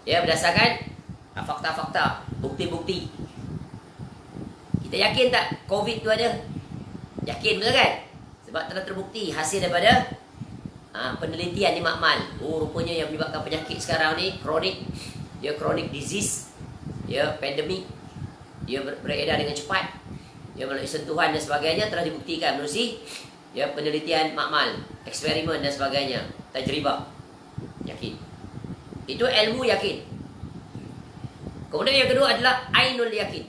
Ya, berdasarkan fakta-fakta, bukti-bukti. Kita yakin tak COVID tu ada? Yakin, betul kan? Sebab telah terbukti hasil daripada penelitian di makmal. Rupanya yang menyebabkan penyakit sekarang ni kronik. Dia chronic disease. Dia pandemik. Dia beredar dengan cepat. Dia melalui sentuhan dan sebagainya telah dibuktikan melalui Ya, penelitian makmal, eksperimen dan sebagainya, tajribah. Yakin. Itu ilmu yakin. Kemudian yang kedua adalah ainul yakin.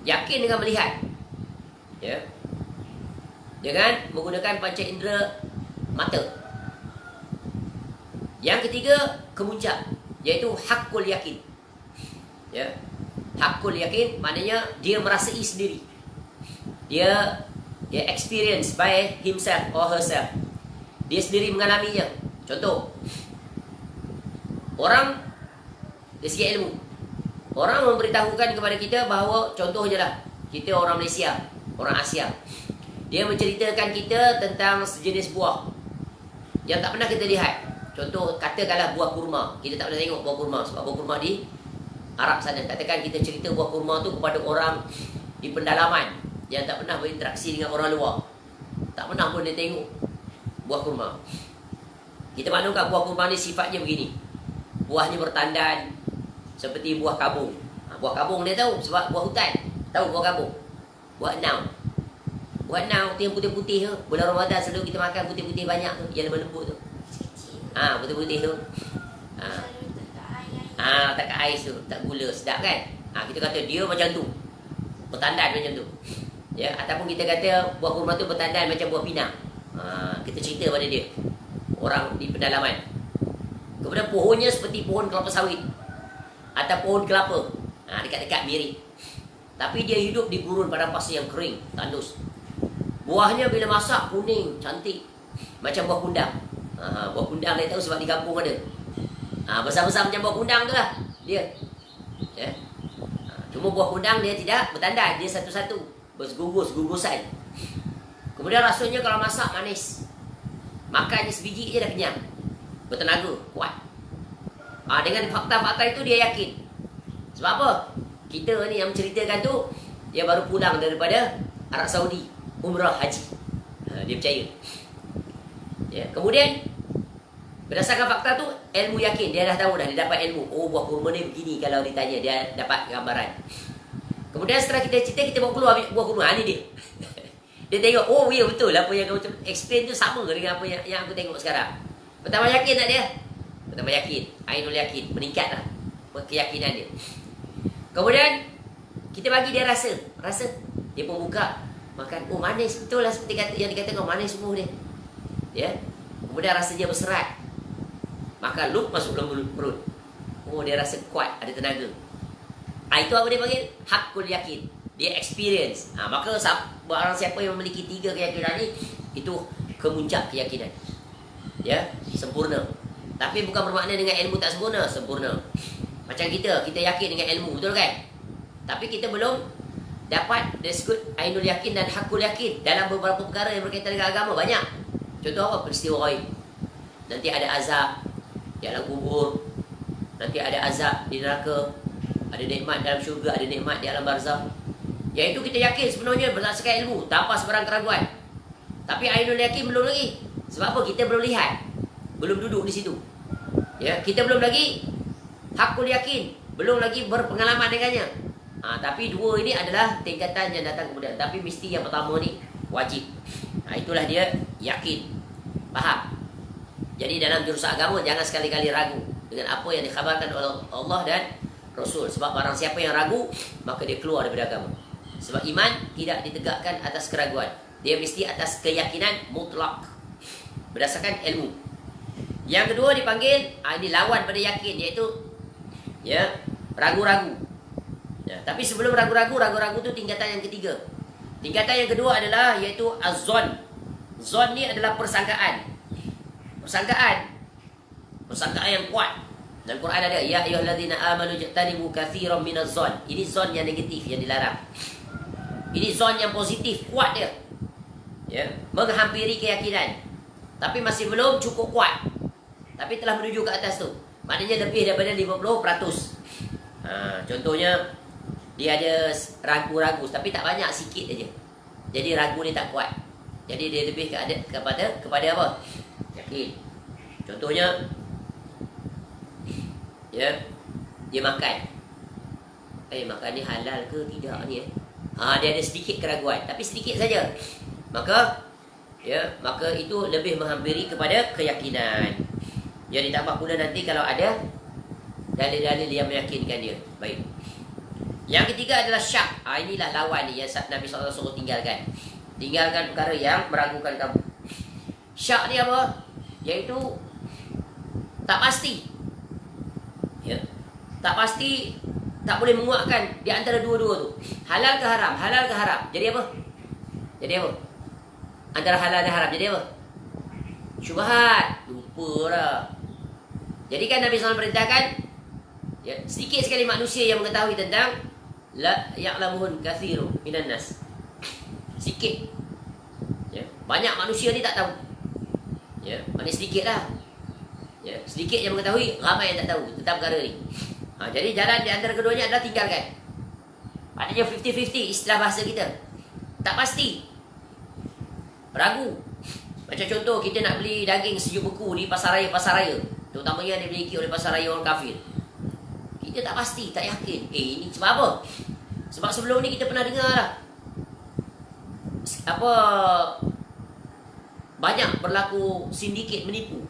Yakin dengan melihat. Ya. Dengan menggunakan panca indera mata. Yang ketiga, kemuncak, iaitu hakul yakin. Ya. Hakul yakin maknanya dia merasai sendiri. Dia experience by himself or herself. Dia sendiri mengalaminya. Contoh, orang dari segi ilmu, orang memberitahukan kepada kita bahawa, contohnya lah, kita orang Malaysia, orang Asia, dia menceritakan kita tentang sejenis buah yang tak pernah kita lihat. Contoh, katakanlah buah kurma. Kita tak pernah tengok buah kurma, sebab buah kurma di Arab sana. Katakan kita cerita buah kurma tu kepada orang di pendalaman yang tak pernah berinteraksi dengan orang luar, tak pernah pun dia tengok buah kurma. Kita maklumkan buah kurma ni sifatnya begini. Buahnya bertandan seperti buah kabung. Buah kabung dia tahu sebab buah hutan. Tahu buah kabung? Buah enau. Buah enau tu yang putih-putih tu. Bulan Ramadan selalu kita makan putih-putih banyak tu, yang lembut-lembut tu. Putih-putih tu. Tak kat ais tu, tak gula, sedap kan? Kita kata dia macam tu. Bertandan macam tu. Ya, ataupun kita kata buah kurma tu bertandan macam buah pinang. Kita cerita pada dia, orang di pendalaman. Kemudian pohonnya seperti pohon kelapa sawit atau pohon kelapa. Dekat-dekat mirip. Tapi dia hidup di gurun padang pasir yang kering, tandus. Buahnya bila masak kuning, cantik, macam buah kundang. Buah kundang dia tahu sebab di kampung ada. Besar-besar macam buah kundang tu lah dia. Ya. Cuma buah kundang dia tidak bertandan, dia satu-satu, bergugus-gugusan. Kemudian rasanya kalau masak manis. Makannya sebiji je dah kenyang. Bertenaga, kuat. Dengan fakta-fakta itu dia yakin. Sebab apa? Kita ni yang menceritakan tu, dia baru pulang daripada Arab Saudi, umrah haji. Dia percaya. Ya. Kemudian berdasarkan fakta tu, ilmu yakin. Dia dah tahu dah, dia dapat ilmu. Buah kurma ni begini kalau ditanya, dia dapat gambaran. Kemudian setelah kita cerita, kita bawa keluar buah kurma. Ni dia. Dia tengok, ya betul apa yang kamu explain tu sama dengan apa yang aku tengok sekarang. Pertama yakin tak dia? Pertama yakin. Ainul yakin. Meningkat lah keyakinan dia. Kemudian kita bagi dia rasa. Dia pun buka, makan. Manis. Betul lah seperti yang dikatakan, manis semua dia. Ya. Kemudian rasanya berserat. Makan, masuk dalam perut. Dia rasa kuat, ada tenaga. Itu apa dia panggil? Hakul yakin. Dia experience. Maka barang siapa yang memiliki 3 keyakinan ni, itu kemuncak keyakinan. Ya, sempurna. Tapi bukan bermakna dengan ilmu tak sempurna. Sempurna. Macam kita yakin dengan ilmu, betul kan? Tapi kita belum dapat disebut ainul yakin dan hakul yakin dalam beberapa perkara yang berkaitan dengan agama. Banyak. Contoh apa? Peristiwa gaib. Nanti ada azab di alam kubur. Nanti ada azab di neraka. Ada nikmat dalam syurga, ada nikmat di alam barzakh. Yang itu kita yakin sebenarnya berdasarkan ilmu, tanpa sebarang keraguan. Tapi ainul yakin belum lagi. Sebab apa? Kita belum lihat. Belum duduk di situ. Ya, kita belum lagi hakul yakin, belum lagi berpengalaman dengannya. Tapi 2 ini adalah tingkatan yang datang kemudian. Tapi mesti yang pertama ni wajib. Itulah dia yakin. Faham? Jadi dalam jurusan agama jangan sekali-kali ragu dengan apa yang dikhabarkan oleh Allah dan Rasul. Sebab barang siapa yang ragu, maka dia keluar daripada agama. Sebab iman tidak ditegakkan atas keraguan. Dia mesti atas keyakinan mutlak berdasarkan ilmu. Yang kedua dipanggil, ini lawan pada yakin, iaitu ragu-ragu. Tapi sebelum ragu-ragu tu tingkatan yang ketiga. Tingkatan yang kedua adalah iaitu az-zon. Zon ni adalah persangkaan. Persangkaan yang kuat. Dalam Quran ada, ya ayyuhallazina amanu jtanibu katsiran minaz-zon. Ini zon yang negatif, yang dilarang. Ini zon yang positif, kuat dia. Ya, menghampiri keyakinan. Tapi masih belum cukup kuat. Tapi telah menuju ke atas tu. Maknanya lebih daripada 50%. Contohnya, dia ada ragu-ragu, tapi tak banyak, sikit aja. Jadi ragu ni tak kuat. Jadi dia lebih kepada apa? Yakin. Contohnya, dia makan. Makan ni halal ke tidak ni? Dia ada sedikit keraguan, tapi sedikit saja. Maka ya, maka itu lebih menghampiri kepada keyakinan. Jadi tambah pula nanti kalau ada dalil-dalil yang meyakinkan dia. Baik. Yang ketiga adalah syak. Inilah lawan ni yang Nabi SAW suruh tinggalkan. Tinggalkan perkara yang meragukan kamu. Syak ni apa? Iaitu tak pasti. Ya. Tak pasti, tak boleh menguatkan di antara dua-dua tu. Halal ke haram? Halal ke haram? Jadi apa? Jadi apa? Antara halal dan haram jadi apa? Syubhat. Lupa dah. Jadi kan Nabi SAW perintahkan, ya, sedikit sekali manusia yang mengetahui tentang la ya'lamuhun katsiru minan nas. Sikit. Ya, banyak manusia ni tak tahu. Ya, maknanya sedikit lah. Ya, sedikit yang mengetahui, ramai yang tak tahu tentang perkara ni. Jadi jalan di antara keduanya adalah tinggalkan. Maknanya 50-50 istilah bahasa kita. Tak pasti. Ragu. Macam contoh kita nak beli daging sejuk beku di pasar raya, terutamanya yang dimiliki oleh pasar raya orang kafir. Kita tak pasti, tak yakin. Ini sebab apa? Sebab sebelum ni kita pernah dengar lah, apa, banyak berlaku sindiket menipu.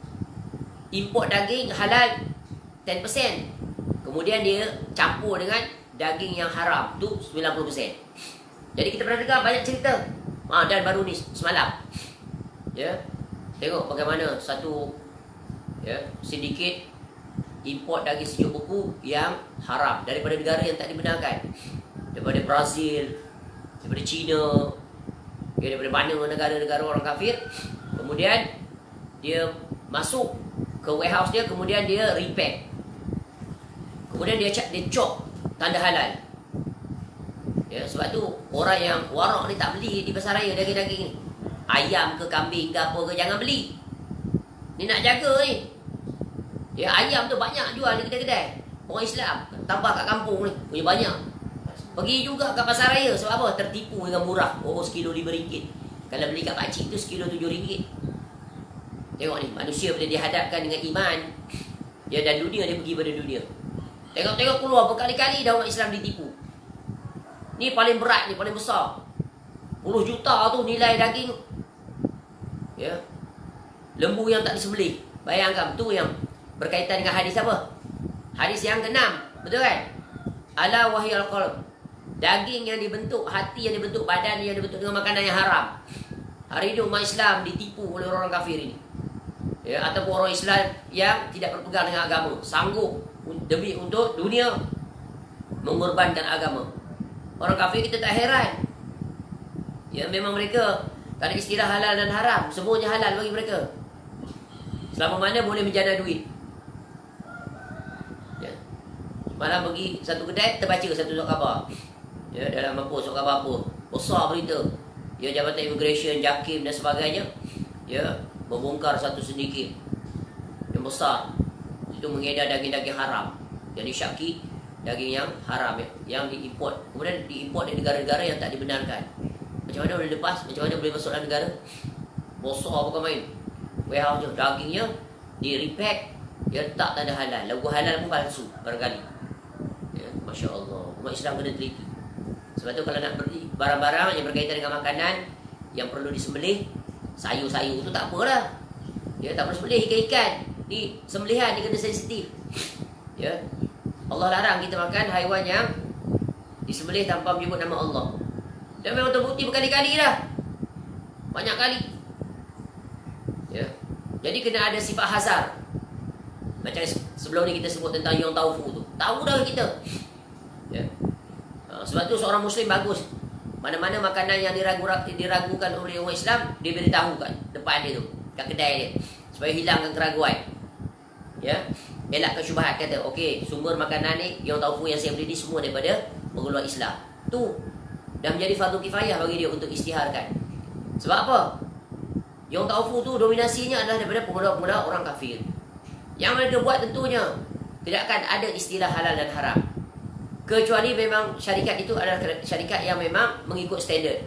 Import daging halal 10%, kemudian dia campur dengan daging yang haram tu 90%. Jadi kita pernah dengar banyak cerita. Dan baru ni semalam, ya, tengok bagaimana satu, ya, sindiket import daging sejuk beku yang haram daripada negara yang tak dibenarkan, daripada Brazil, daripada China, ya, daripada mana negara-negara orang kafir. Kemudian dia masuk ke warehouse dia, kemudian dia repack, kemudian dia cop tanda halal. Ya, sebab tu orang yang warak ni tak beli di pasar raya daging-daging ni. Ayam ke kambing ke apa ke jangan beli. Ni nak jaga ni. Ya, ayam tu banyak jual di kedai-kedai orang Islam, tambah kat kampung ni punya banyak. Pergi juga kat pasar raya. Sebab apa? Tertipu dengan murah. Sekilo RM5. Kalau beli kat pakcik tu sekilo RM7. Tengok ni, manusia bila dihadapkan dengan iman, ya, dan dunia, dia pergi pada dunia. Tengok-tengok keluar berkali-kali dah umat Islam ditipu. Ni paling berat, ni paling besar. 10 juta tu nilai daging. Ya. Lembu yang tak disembelih. Bayangkan, tu yang berkaitan dengan hadis apa? Hadis yang ke-6. Betul kan? Ala wahyal qalb. Daging yang dibentuk, hati yang dibentuk, badan yang dibentuk dengan makanan yang haram. Hari ini umat Islam ditipu oleh orang kafir ini. Ya, ataupun orang Islam yang tidak berpegang dengan agama, sanggup demi untuk dunia mengorbankan agama. Orang kafir kita tak heran. Ya, memang mereka tak ada istilah halal dan haram, semuanya halal bagi mereka. Selama mana boleh menjana duit. Ya. Malam pergi satu kedai, terbaca satu surat khabar. Ya, dalam apa surat khabar apa? Besar berita. Ya, Jabatan Immigration, JAKIM dan sebagainya. Ya, membongkar satu sindiket yang besar. Itu mengedar daging-daging haram. Jadi syaki daging yang haram, yang diimport. Kemudian diimport di negara-negara yang tak dibenarkan. Macam mana boleh lepas? Macam mana boleh masuk dalam negara? Bosor bukan main. Warehouse je, dagingnya di-repack, dia letak tanda halal. Logo halal pun palsu barangkali. Ya, Masya Allah. Umat Islam kena teliti. Sebab tu kalau nak beli barang-barang yang berkaitan dengan makanan yang perlu disembelih, sayur-sayur tu tak apalah. Ya, tak perlu sembelih ikan-ikan. Ni sembelihan ni kena sensitif. Ya. Allah larang kita makan haiwan yang disembelih tanpa menyebut nama Allah. Dan memang terbukti berkali-kali dah. Banyak kali. Ya. Jadi kena ada sifat hazar. Macam sebelum ni kita sebut tentang yang taufu tu. Tahu dah kita. Ya. Sebab tu seorang Muslim bagus. Mana-mana makanan yang diragukan oleh orang Islam, dia beritahu kat depan dia tu, kat kedai dia, supaya hilangkan keraguan. Ya. Elakkan syubhat, kata, okey, sumber makanan ni, yang taufu yang saya beli ni semua daripada pengeluar Islam. Tu dah menjadi fardu kifayah bagi dia untuk isytiharkan. Sebab apa? Yang taufu tu dominasinya adalah daripada pengeluar-pengeluar orang kafir. Yang mereka buat tentunya tidak akan ada istilah halal dan haram. Kecuali memang syarikat itu adalah syarikat yang memang mengikut standard.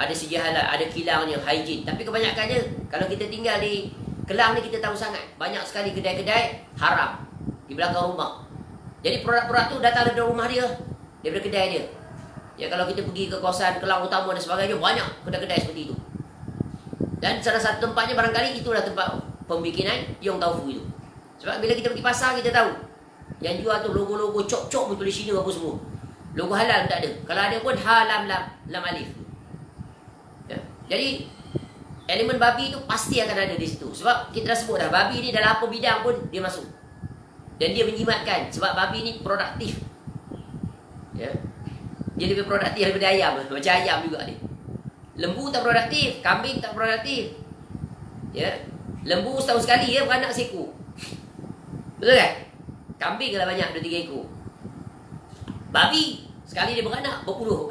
Ada segi halal, ada kilangnya, hygiene. Tapi kebanyakannya, kalau kita tinggal di Kelang ni kita tahu sangat. Banyak sekali kedai-kedai haram di belakang rumah. Jadi produk-produk tu datang dari rumah dia, daripada kedai dia. Ya, kalau kita pergi ke kawasan Kelang Utama dan sebagainya, banyak kedai-kedai seperti itu. Dan salah satu tempatnya barangkali itulah tempat pembikinan Yong Tau Fu itu. Sebab bila kita pergi pasar kita tahu yang jual tu logo-logo cok-cok betul di sini apa semua. Logo halal tak ada. Kalau ada pun halam lam alif. Ya. Jadi elemen babi itu pasti akan ada di situ. Sebab kita dah sebut dah, babi ni dalam apa bidang pun dia masuk. Dan dia menjimatkan sebab babi ni produktif. Ya. Dia lebih produktif daripada ayam. Macam ayam juga dia. Lembu tak produktif, kambing tak produktif. Ya. Lembu setahun sekali ya beranak seekor. Betul kan? Kambing kalau banyak 2-3 ekor. Babi sekali dia beranak berpuluh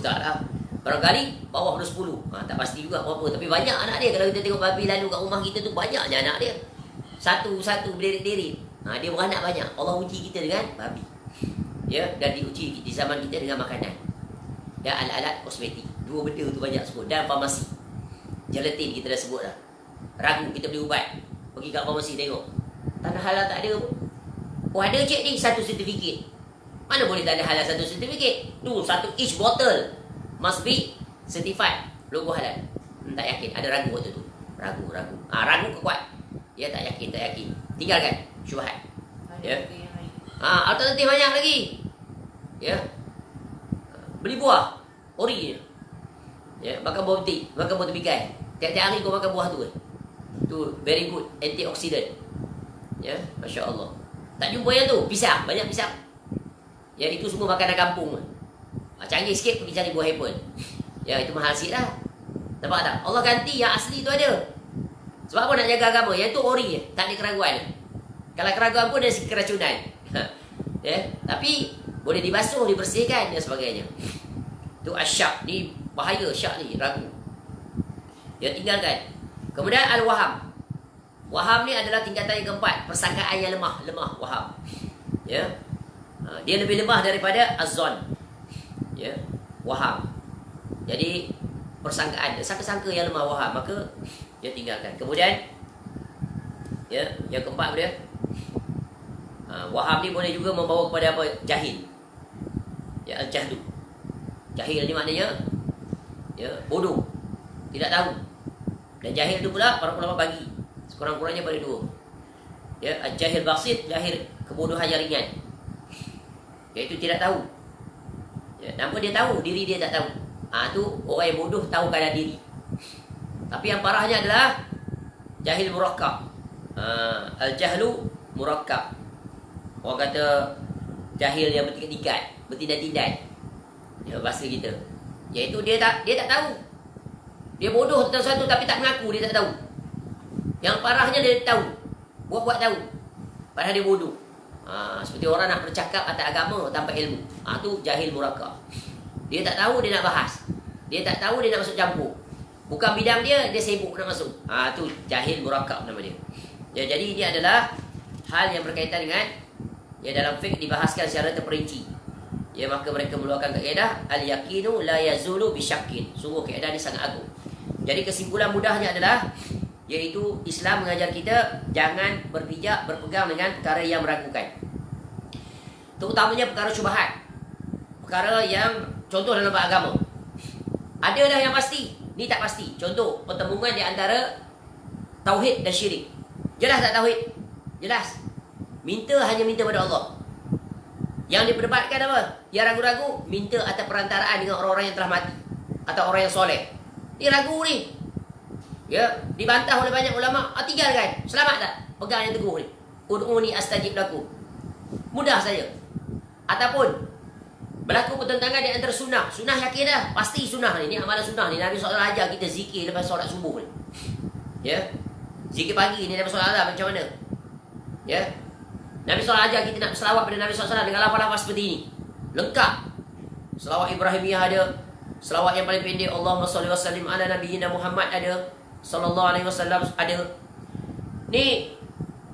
tak lah. Barangkali bawah 10. Tak pasti juga berapa, tapi banyak anak dia. Kalau kita tengok babi lalu kat rumah kita tu banyaknya anak dia. Satu-satu berderet-deret. Dia beranak banyak. Allah uji kita dengan babi. Ya, dan diuji di zaman kita dengan makanan. Dan alat-alat kosmetik. Dua benda tu banyak sebut. Dan farmasi. Gelatin kita dah sebut dah. Ragu kita beli ubat. Pergi kat farmasi tengok. Tanah halal tak ada pun. Oh ada cik ni satu sertifikat. Mana boleh tak ada halal satu sertifikat? Tu satu each bottle must be certified logo halal. Tak yakin. Ada ragu waktu tu. Ragu. Ragu ke kuat? Ya tak yakin. Tinggalkan syubhat. Ya. Alternatif banyak lagi. Ya. Beli buah ori je. Ya, makan buah betik, makan buah tebikai. Tiap-tiap hari kau makan buah tu. Tu very good antioxidant. Ya, masya-Allah. Tak jumpa yang tu, pisang, banyak pisang. Yang itu semua makanan kampung. Canggih sikit pergi cari buah apple. Ya, itu mahal sikit lah. Nampak tak? Allah ganti yang asli tu ada. Sebab apa nak jaga agama? Yang tu ori je, tak ada keraguan. Kalau keraguan pun ada sikit keracunan. Ya, tapi boleh dibasuh, dibersihkan dan sebagainya. Tu asyak ni bahaya, syak ni ragu. Dia tinggalkan. Kemudian al-waham. Waham ni adalah tingkatan yang keempat, persangkaan yang lemah, waham. Ya. Dia lebih lemah daripada az-zon. Ya, waham. Jadi persangkaan, sangka-sangka yang lemah waham, maka dia tinggalkan. Kemudian ya, yang keempat dia waham ni boleh juga membawa kepada apa? Jahil. Ya, al-jahlu. Jahil ni maknanya ya, bodoh, tidak tahu. Dan jahil tu pula para ulama bagi sekurang-kurangnya pada dua. Ya, al-jahil basit, jahil kebodohan yang ringan. Iaitu tidak tahu. Ya, nama dia tahu, diri dia tak tahu. Tu orang yang bodoh tahu keadaan diri. Tapi yang parahnya adalah jahil murakkab. Al-jahlu murakkab. Orang kata jahil yang bertingkat-tingkat, bertindak-tindak. Ya, bahasa kita. Iaitu dia tak tahu. Dia bodoh tentang sesuatu tapi tak mengaku dia tak tahu. Yang parahnya dia tahu. Buat-buat tahu. Padahal dia bodoh. Seperti orang nak bercakap atas agama tanpa ilmu. Tu jahil murakkab. Dia tak tahu dia nak bahas. Dia tak tahu dia nak masuk campur. Bukan bidang dia, dia sibuk nak masuk. Tu jahil murakkab nama dia. Ya, jadi ini adalah hal yang berkaitan dengan ya dalam fiqh dibahaskan secara terperinci. Ya, maka mereka mengeluarkan kaedah al-yaqinu la yazulu bisyakkin. Sungguh kaedah ini sangat agung. Jadi kesimpulan mudahnya adalah iaitu Islam mengajar kita jangan berpijak, berpegang dengan perkara yang meragukan. Terutamanya perkara syubhat. Perkara yang contoh dalam agama. Ada dah yang pasti, ni tak pasti. Contoh, pertemuan di antara tauhid dan syirik. Jelas tak tauhid? Jelas. Hanya minta pada Allah. Yang diperdebatkan apa? Yang ragu-ragu, minta atas perantaraan dengan orang-orang yang telah mati atau orang yang soleh. Dia ragu ni. Ya, dibantah oleh banyak ulama. Tinggalkan. Selamat tak? Pegang yang teguh ni. Ud'uni astajib lakum. Mudah saja. Ataupun berlaku pertentangan di antara sunnah. Sunnah yakin dah. Pasti sunnah ni. Ni amalan sunnah ni. Nabi SAW ajar kita zikir lepas solat subuh ni. Ya. Zikir pagi ni lepas solat azhar macam mana? Ya. Nabi SAW ajar kita nak berselawat pada Nabi SAW dengan lafaz-lafaz seperti ini. Lengkap. Selawat Ibrahimiyah ada. Selawat yang paling pendek, Allahumma salli wa sallim ala nabiyyina Muhammad ada. Sallallahu alaihi wasallam ada. Ni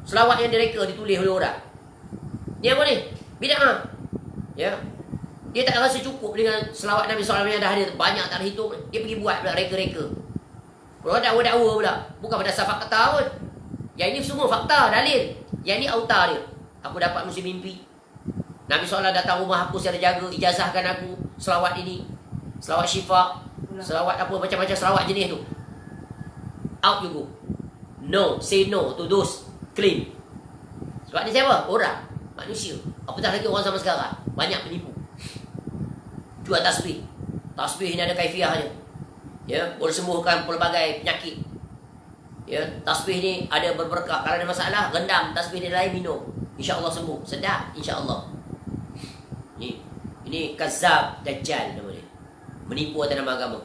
selawat yang direka, ditulis oleh orang. Ni apa ni? Bid'ah. Ya. Dia tak rasa cukup dengan selawat Nabi SAW yang dah ada banyak tak terhitung. Dia pergi buat pula reka-reka. Pula dakwa-dakwa pula. Bukan berdasar fakta pun. Yang ini semua fakta, dalil. Yang ini auta dia. Aku dapat musim mimpi. Nabi SAW datang rumah aku secara jaga, ijazahkan aku selawat ini. Selawat syifa. Selawat apa, macam-macam selawat jenis tu. out you go. No, say no to those claim. Sebab ni siapa? Orang, manusia. Apatah lagi orang zaman sekarang, banyak penipu. Jual tasbih. Tasbih ni ada kaifiahnya. Ya, boleh sembuhkan pelbagai penyakit. Ya, tasbih ni ada berberkah. Kalau ada masalah, rendam tasbih ni lain, minum. InsyaAllah sembuh. Sedap, insyaAllah. Ini Kazzab Dajjal nama dia. Menipu atas nama agama.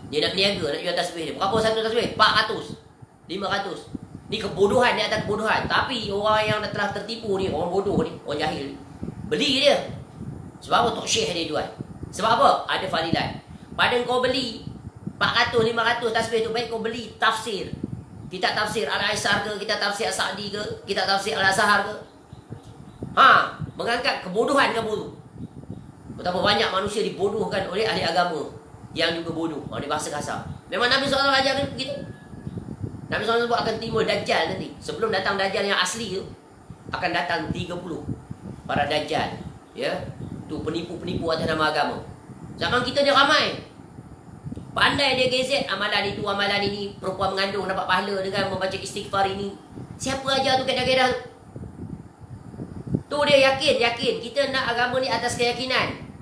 Dia nak berniaga, nak jual tasbih dia. Berapa satu tasbih? 400, 500. Ni kebodohan di atas kebodohan. Tapi orang yang telah tertipu ni, orang bodoh ni, orang jahil ni, beli dia. Sebab apa? Tok Syekh dia jual. Sebab apa? Ada fadilat. Pada kau beli 400, 500 tasbih tu, baik kau beli tafsir. Kitab tafsir Al-Aisar ke, kitab tafsir As-Sa'di ke, kitab tafsir Al-Azhar ke. Mengangkat kebodohan kamu tu. Betapa banyak manusia dibodohkan oleh ahli agama yang juga bodoh. Dia bahasa kasar. Memang Nabi SAW ajar begitu. Nabi SAW sebut akan timbul Dajjal nanti. Sebelum datang Dajjal yang asli tu, akan datang 30 para Dajjal. Ya, tu penipu-penipu atas nama agama. Zaman kita dia ramai. Pandai dia gezet amalan itu, amalan ini. Perempuan mengandung dapat pahala dengan membaca istighfar ini. Siapa ajar tu kaedah-kaedah tu? Tu dia yakin. Kita nak agama ni atas keyakinan.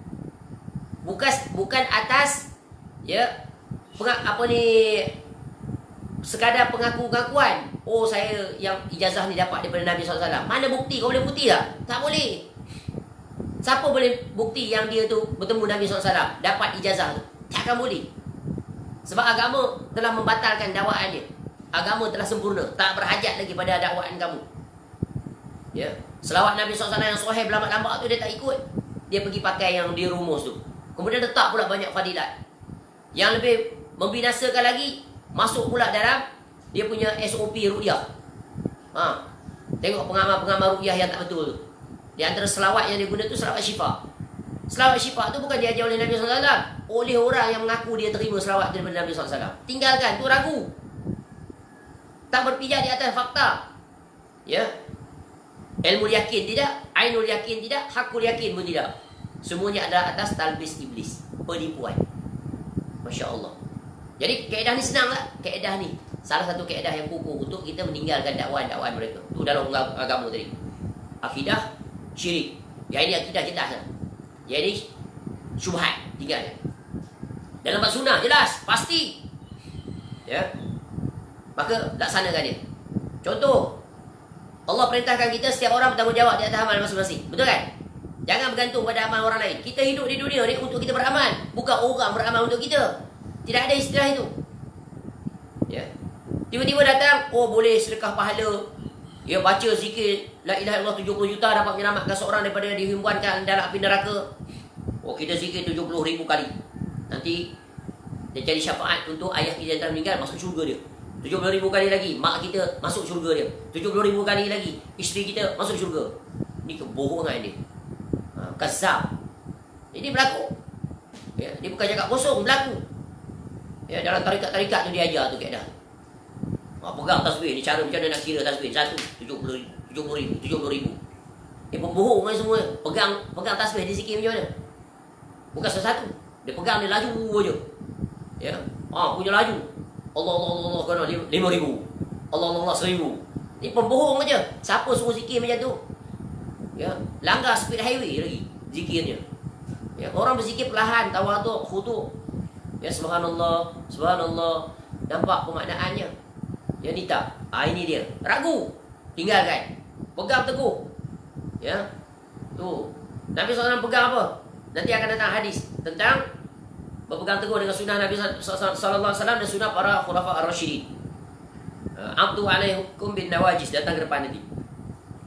Bukan atas sekadar pengakuan. Oh, saya yang ijazah ni dapat daripada Nabi SAW. Mana bukti? Kau boleh bukti tak? Tak boleh. Siapa boleh bukti yang dia tu bertemu Nabi SAW, dapat ijazah tu? Takkan boleh. Sebab agama telah membatalkan dakwaan dia. Agama telah sempurna, tak berhajat lagi pada dakwaan kamu. Ya, selawat Nabi SAW yang sahih berlambat-lambat tu dia tak ikut. Dia pergi pakai yang dia rumus tu. Kemudian letak pula banyak fadilat. Yang lebih membinasakan lagi, masuk pula dalam dia punya SOP ruqyah. Tengok pengamal-pengamal ruqyah yang tak betul tu. Di antara selawat yang dia guna tu selawat syifa. Selawat syifa tu bukan diajar oleh Nabi SAW. Oleh orang yang mengaku dia terima selawat daripada Nabi SAW. Tinggalkan, tu ragu. Tak berpijak di atas fakta. Ya. Ilmu yakin tidak, ainul yakin tidak, hakul yakin pun tidak. Semuanya adalah atas talbis iblis, penipuan. Masya Allah. Jadi kaedah ni senang tak? Kaedah ni salah satu kaedah yang kukuh untuk kita meninggalkan dakwaan-dakwaan mereka. Tu dalam agama tadi. Akidah syirik. Yang ini akidah jelas. Yang ini syubhat, tinggal. Dalam bab sunnah jelas, pasti. Ya. Maka laksanakan dia. Contoh, Allah perintahkan kita setiap orang bertanggungjawab di atas amal masing-masing. Betul kan? Jangan bergantung pada amal orang lain. Kita hidup di dunia ni untuk kita beramal, bukan orang beramal untuk kita. Tidak ada istilah itu. Ya. Tiba-tiba datang, oh boleh sedekah pahala. Ya, baca zikir la ilaha illallah 70 juta dapat menyelamatkan seorang daripada dihimpunkan dalam api neraka. Oh, kita zikir 70,000 kali. Nanti dia jadi syafaat untuk ayah kita yang telah meninggal masuk syurga dia. 70,000 kali lagi mak kita masuk syurga dia. 70,000 kali lagi isteri kita masuk syurga. Ini kebohongan dia. Kazzab. Ini berlaku. Ya, dia bukan cakap kosong, berlaku. Ya, dalam tarikat-tarikat tu dia ajar tu kaedah. Pegang tasbih ni, cara macam mana nak kira tasbih? 70,000. Pembohong kan semua. Pegang tasbih dia zikir macam mana? Bukan satu-satu. Dia pegang dia laju aja. Ya. Punya laju. Allah kena 5,000. Allah 1,000. Ni pembohong aja. Siapa suruh zikir macam tu? Ya, langgar speed highway lagi zikirnya. Ya, orang berzikir perlahan, tawaduk, khudu'. Ya, subhanallah, subhanallah. Nampak pemaknaannya. Ya, ni tak. Ini dia. Ragu. Tinggalkan. Pegang teguh. Ya. Tu. Nabi SAW pegang apa? Nanti akan datang hadis tentang berpegang teguh dengan sunnah Nabi SAW dan sunnah para khulafa ar-rasyidin. Abdu alaikum bin nawajis, datang ke depan nanti.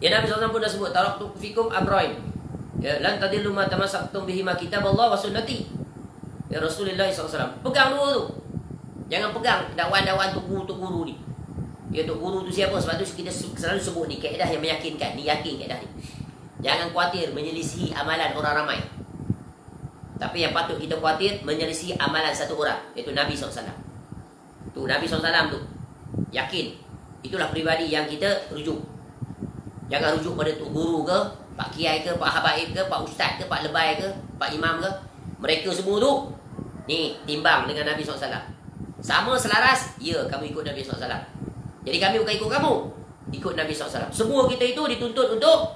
Ya, Nabi SAW pun dah sebut, taraktu fikum amrain. Ya, lan tadillu ma tamassaktum bihi ma kitaballah wa sunnati. Ya, Rasulullah SAW. Pegang dulu tu. Jangan pegang dakwaan-dakwaan tok guru ni. Ya, tok guru tu siapa? Sebab tu kita selalu sebut ni kaedah yang meyakinkan. Ni yakin kaedah ni. Jangan khawatir menyelisihi amalan orang ramai. Tapi yang patut kita khawatir menyelisihi amalan satu orang, iaitu Nabi SAW. Tu Nabi SAW tu. Yakin. Itulah peribadi yang kita rujuk. Jangan rujuk pada tok guru ke, pak kiai ke, pak habaib ke, pak ustaz ke, pak lebay ke, pak imam ke. Mereka semua tu ni timbang dengan Nabi SAW. Sama selaras? Ya, kami ikut Nabi SAW. Jadi kami bukan ikut kamu, ikut Nabi SAW. Semua kita itu dituntut untuk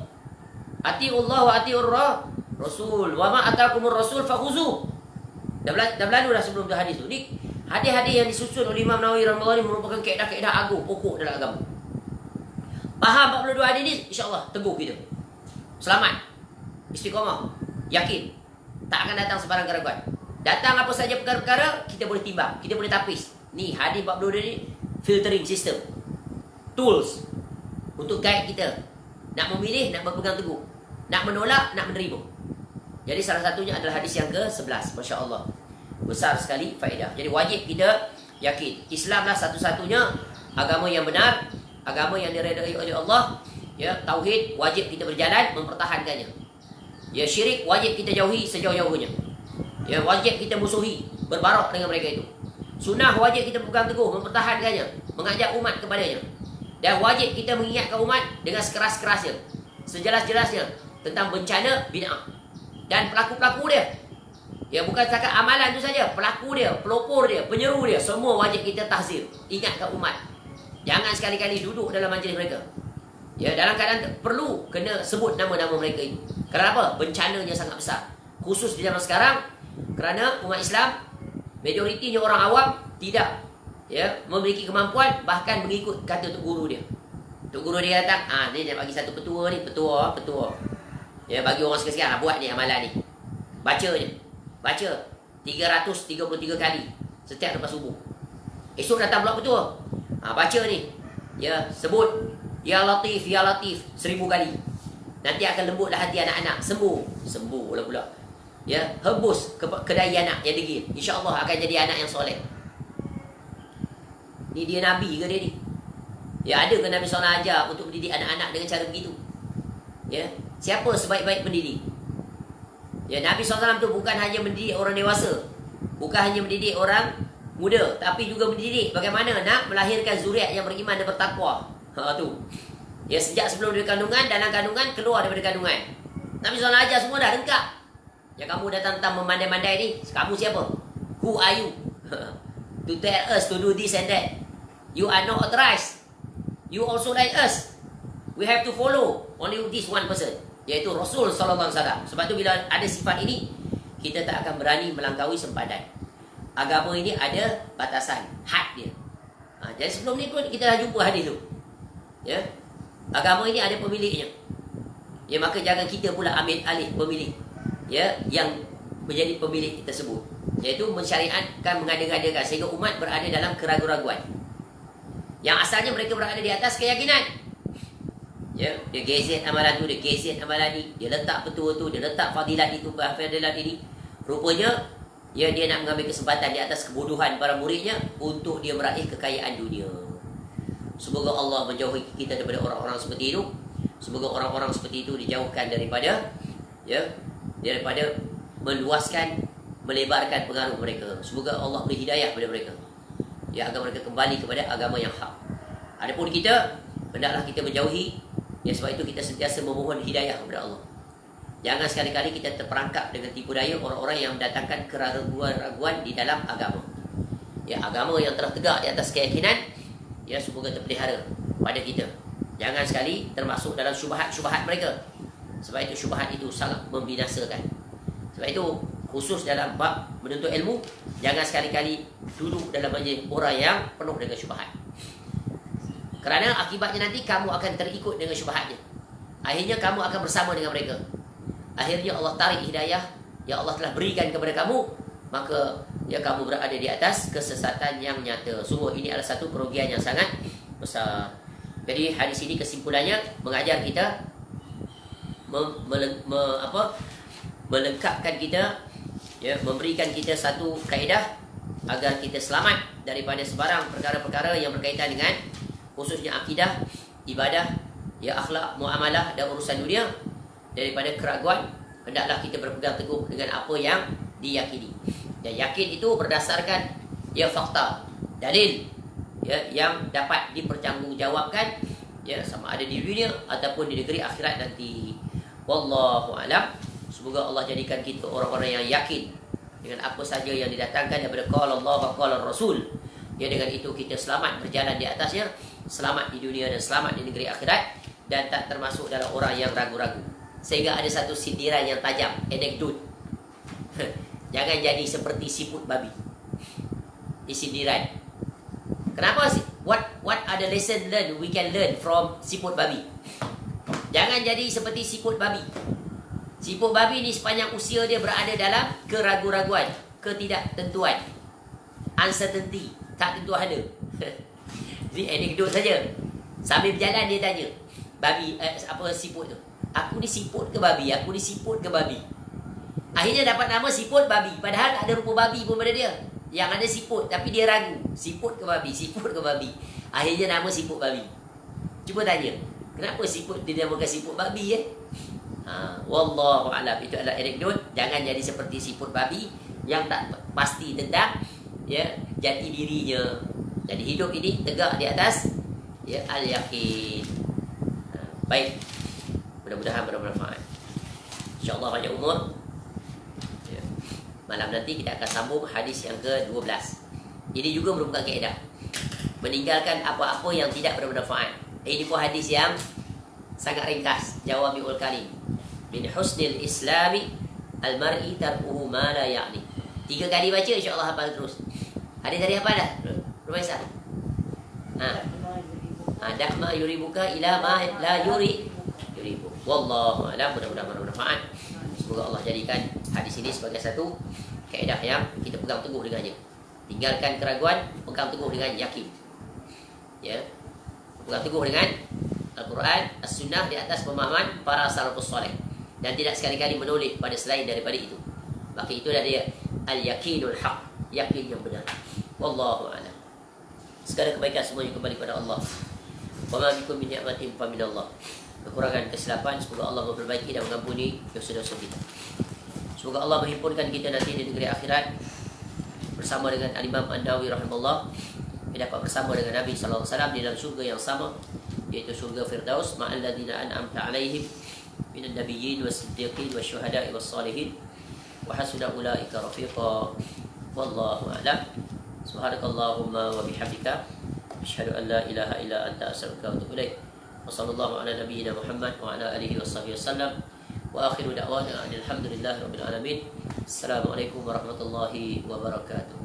atiullah wa atiur rasul. Wa ma atakumur rasul fakhuzu. Dah berlalu dah sebelum tu hadis tu. Ni hadis-hadis yang disusun oleh Imam Nawawi rahimahullah ni merupakan kaedah-kaedah agung pokok dalam agama. Faham 42 hadis ni, insya-Allah teguh kita. Selamat. Istiqamah. Yakin. Tak akan datang sebarang keraguan. Datang apa saja perkara-perkara, kita boleh timbang, kita boleh tapis. Ni hadis 42 ni filtering system. Tools untuk guide kita. Nak memilih, nak berpegang teguh. Nak menolak, nak menerima. Jadi salah satunya adalah hadis yang ke-11. Masya-Allah. Besar sekali faedah. Jadi wajib kita yakin Islamlah satu-satunya agama yang benar, agama yang diredai oleh Allah. Ya, tauhid wajib kita berjalan mempertahankannya. Ya, syirik wajib kita jauhi sejauh-jauhnya. Ya, wajib kita musuhi, berbarok dengan mereka itu. Sunnah wajib kita pegang teguh, mempertahankannya, mengajak umat kepadanya. Dan wajib kita mengingatkan umat dengan sekeras-kerasnya, sejelas-jelasnya tentang bencana bid'ah dan pelaku-pelaku dia. Ya, bukan setakat amalan tu saja, pelaku dia, pelopor dia, penyeru dia, semua wajib kita tahzir, ingatkan umat. Jangan sekali-kali duduk dalam majlis mereka. Ya, dalam keadaan perlu kena sebut nama-nama mereka itu. Kenapa? Bencananya sangat besar. Khusus di zaman sekarang, kerana umat Islam majoritinya orang awam tidak memiliki kemampuan, bahkan mengikut kata tok guru dia. Tok guru dia datang, dia nak bagi satu petua ni, petua. Ya, bagi orang sekian-sekian, buat ni amalan ni. Baca je. Baca 333 kali setiap lepas subuh. Esok datang pula petua. Baca ni. Ya, sebut Ya Latif 1000 kali. Nanti akan lembutlah hati anak-anak. Sembuh pula. Ya, hembus ke daya anak yang degil. InsyaAllah akan jadi anak yang soleh. Ni dia Nabi ke dia ni? Ya, ada ke Nabi SAW ajar untuk mendidik anak-anak dengan cara begitu? Ya, siapa sebaik-baik pendidik? Ya, Nabi SAW tu bukan hanya mendidik orang dewasa, bukan hanya mendidik orang muda, tapi juga mendidik bagaimana nak melahirkan zuriat yang beriman dan bertakwa. Tu. Ya, sejak sebelum dari kandungan, dalam kandungan, keluar daripada kandungan. Nabi SAW ajar semua dah lengkap. Yang kamu datang memandai-mandai ni, kamu siapa? Who are you? To tell us to do this and that. You are not authorized. You also like us. We have to follow only this one person, iaitu Rasul SAW. Sebab tu bila ada sifat ini, kita tak akan berani melangkaui sempadan. Agama ini ada batasan, had dia. Jadi sebelum ni pun kita dah jumpa hadis tu. Ya, agama ini ada pemiliknya. Ya, maka jangan kita pula ambil alih pemilik. Ya, yang menjadi pemilik tersebut, iaitu mensyariatkan, mengada-ngadakan sehingga umat berada dalam keraguan-raguan. Yang asalnya mereka berada di atas keyakinan. Ya, dia gezet amalan tu, dia gezet amalan ni, dia letak petua tu, dia letak fadilat itu, fadilat ini. Rupanya ya, dia nak mengambil kesempatan di atas kebodohan para muridnya untuk dia meraih kekayaan dunia. Semoga Allah menjauhi kita daripada orang-orang seperti itu. Semoga orang-orang seperti itu dijauhkan daripada meluaskan, melebarkan pengaruh mereka. Semoga Allah beri hidayah kepada mereka, ya, agar mereka kembali kepada agama yang hak. Adapun kita, hendaklah kita menjauhi. Ya, sebab itu kita sentiasa memohon hidayah kepada Allah. Jangan sekali-kali kita terperangkap dengan tipu daya orang-orang yang mendatangkan keraguan-raguan di dalam agama. Ya, agama yang telah tegak di atas keyakinan, ya, semoga terpelihara pada kita. Jangan sekali termasuk dalam syubhat-syubhat mereka. Sebab itu syubhat itu sangat membinasakan. Sebab itu khusus dalam bab menuntut ilmu, jangan sekali-kali duduk dalam majlis orang yang penuh dengan syubhat. Kerana akibatnya nanti kamu akan terikut dengan syubhatnya. Akhirnya kamu akan bersama dengan mereka. Akhirnya Allah tarik hidayah yang Allah telah berikan kepada kamu, maka ya, kamu berada di atas kesesatan yang nyata. Sungguh ini adalah satu kerugian yang sangat besar. Jadi hadis ini kesimpulannya mengajar kita, melengkapkan kita, ya, memberikan kita satu kaedah agar kita selamat daripada sebarang perkara-perkara yang berkaitan dengan khususnya akidah, ibadah, ya, akhlak, muamalah dan urusan dunia. Daripada keraguan, hendaklah kita berpegang teguh dengan apa yang diyakini. Dan yakin itu berdasarkan ya fakta, dalil, ya, yang dapat dipertanggungjawabkan, ya, sama ada di dunia ataupun di negeri akhirat nanti. Wallahu alam. Semoga Allah jadikan kita orang-orang yang yakin dengan apa saja yang didatangkan daripada qala Allah wa qala Rasul. Ya, dengan itu kita selamat berjalan di atasnya, selamat di dunia dan selamat di negeri akhirat, dan tak termasuk dalam orang yang ragu-ragu. Sehingga ada satu sindiran yang tajam, anekdot. Jangan jadi seperti siput babi. Di sindiran. Kenapa sih? What are the lesson we can learn from siput babi? Jangan jadi seperti siput babi. Siput babi ni sepanjang usia dia berada dalam keraguan-raguan, ketidaktentuan, uncertainty, tak tentu ada. Ini anekdot saja. Sambil berjalan dia tanya, babi siput tu, aku ni siput ke babi? Aku ni siput ke babi? Akhirnya dapat nama siput babi. Padahal tak ada rupa babi pun pada dia. Yang ada siput, tapi dia ragu. Siput ke babi? Siput ke babi? Akhirnya nama siput babi. Cuba tanya, kenapa siput dinamakan siput babi Wallahu a'lam. Itu adalah anekdot. Jangan jadi seperti siput babi yang tak pasti tentang jati dirinya. Jadi hidup ini tegak di atas al-yakin. Baik. Mudah-mudahan bermanfaat. InsyaAllah banyak umur. Malam nanti kita akan sambung hadis yang ke-12. Ini juga merupakan kaedah. Meninggalkan apa-apa yang tidak bermanfaat. Ini pun hadis yang sangat ringkas. Jawami'ul kalim. Min husnil islami al-mar'i tarkuhu ma la ya'ni. 3 kali baca insya-Allah hafal terus. Hadis tadi hafal dah? Profesor. Da'ma yuribuka ila ma la yuribu. Wallahu a'lam. Mudah-mudahan bermanfaat. Semoga Allah jadikan hadis ini sebagai satu kaedah yang kita pegang teguh dengannya. Tinggalkan keraguan, pegang teguh dengan yakin. Ya. Pegang teguh dengan Al-Quran, As-Sunnah di atas pemahaman para salafus saleh, dan tidak sekali-kali menoleh pada selain daripada itu. Maka itulah dia al-yakinul haq, yakin yang benar. Wallahu a'lam. Segala kebaikan semuanya kembali pada Allah. Wa ma bikum min ni'matin fa min Allah. Kekurangan, kesilapan, semoga Allah memperbaiki dan mengampuni dosa-dosa kita. Semoga Allah menghimpunkan kita nanti di negeri akhirat bersama dengan Al-Imam An-Nawawi rahimahullah. Kita dapat bersama dengan Nabi sallallahu alaihi wasallam di dalam surga yang sama, yaitu surga Firdaus ma'al ladzina an'amta 'alaihim minan nabiyyin was-siddiqin wasyuhada'i was-salihin wa hasuna ulaika rafiqa. Wallahu a'lam. Subhanakallahumma wa bihamdika asyhadu an la ilaha illa anta astaghfiruka wa atubu ilaik. Wa sallallahu ala nabiyyina Muhammad wa ala alihi washabbihi wasallam. Wa akhiru da'wana alhamdulillahi rabbil alamin. Assalamualaikum warahmatullahi wabarakatuh.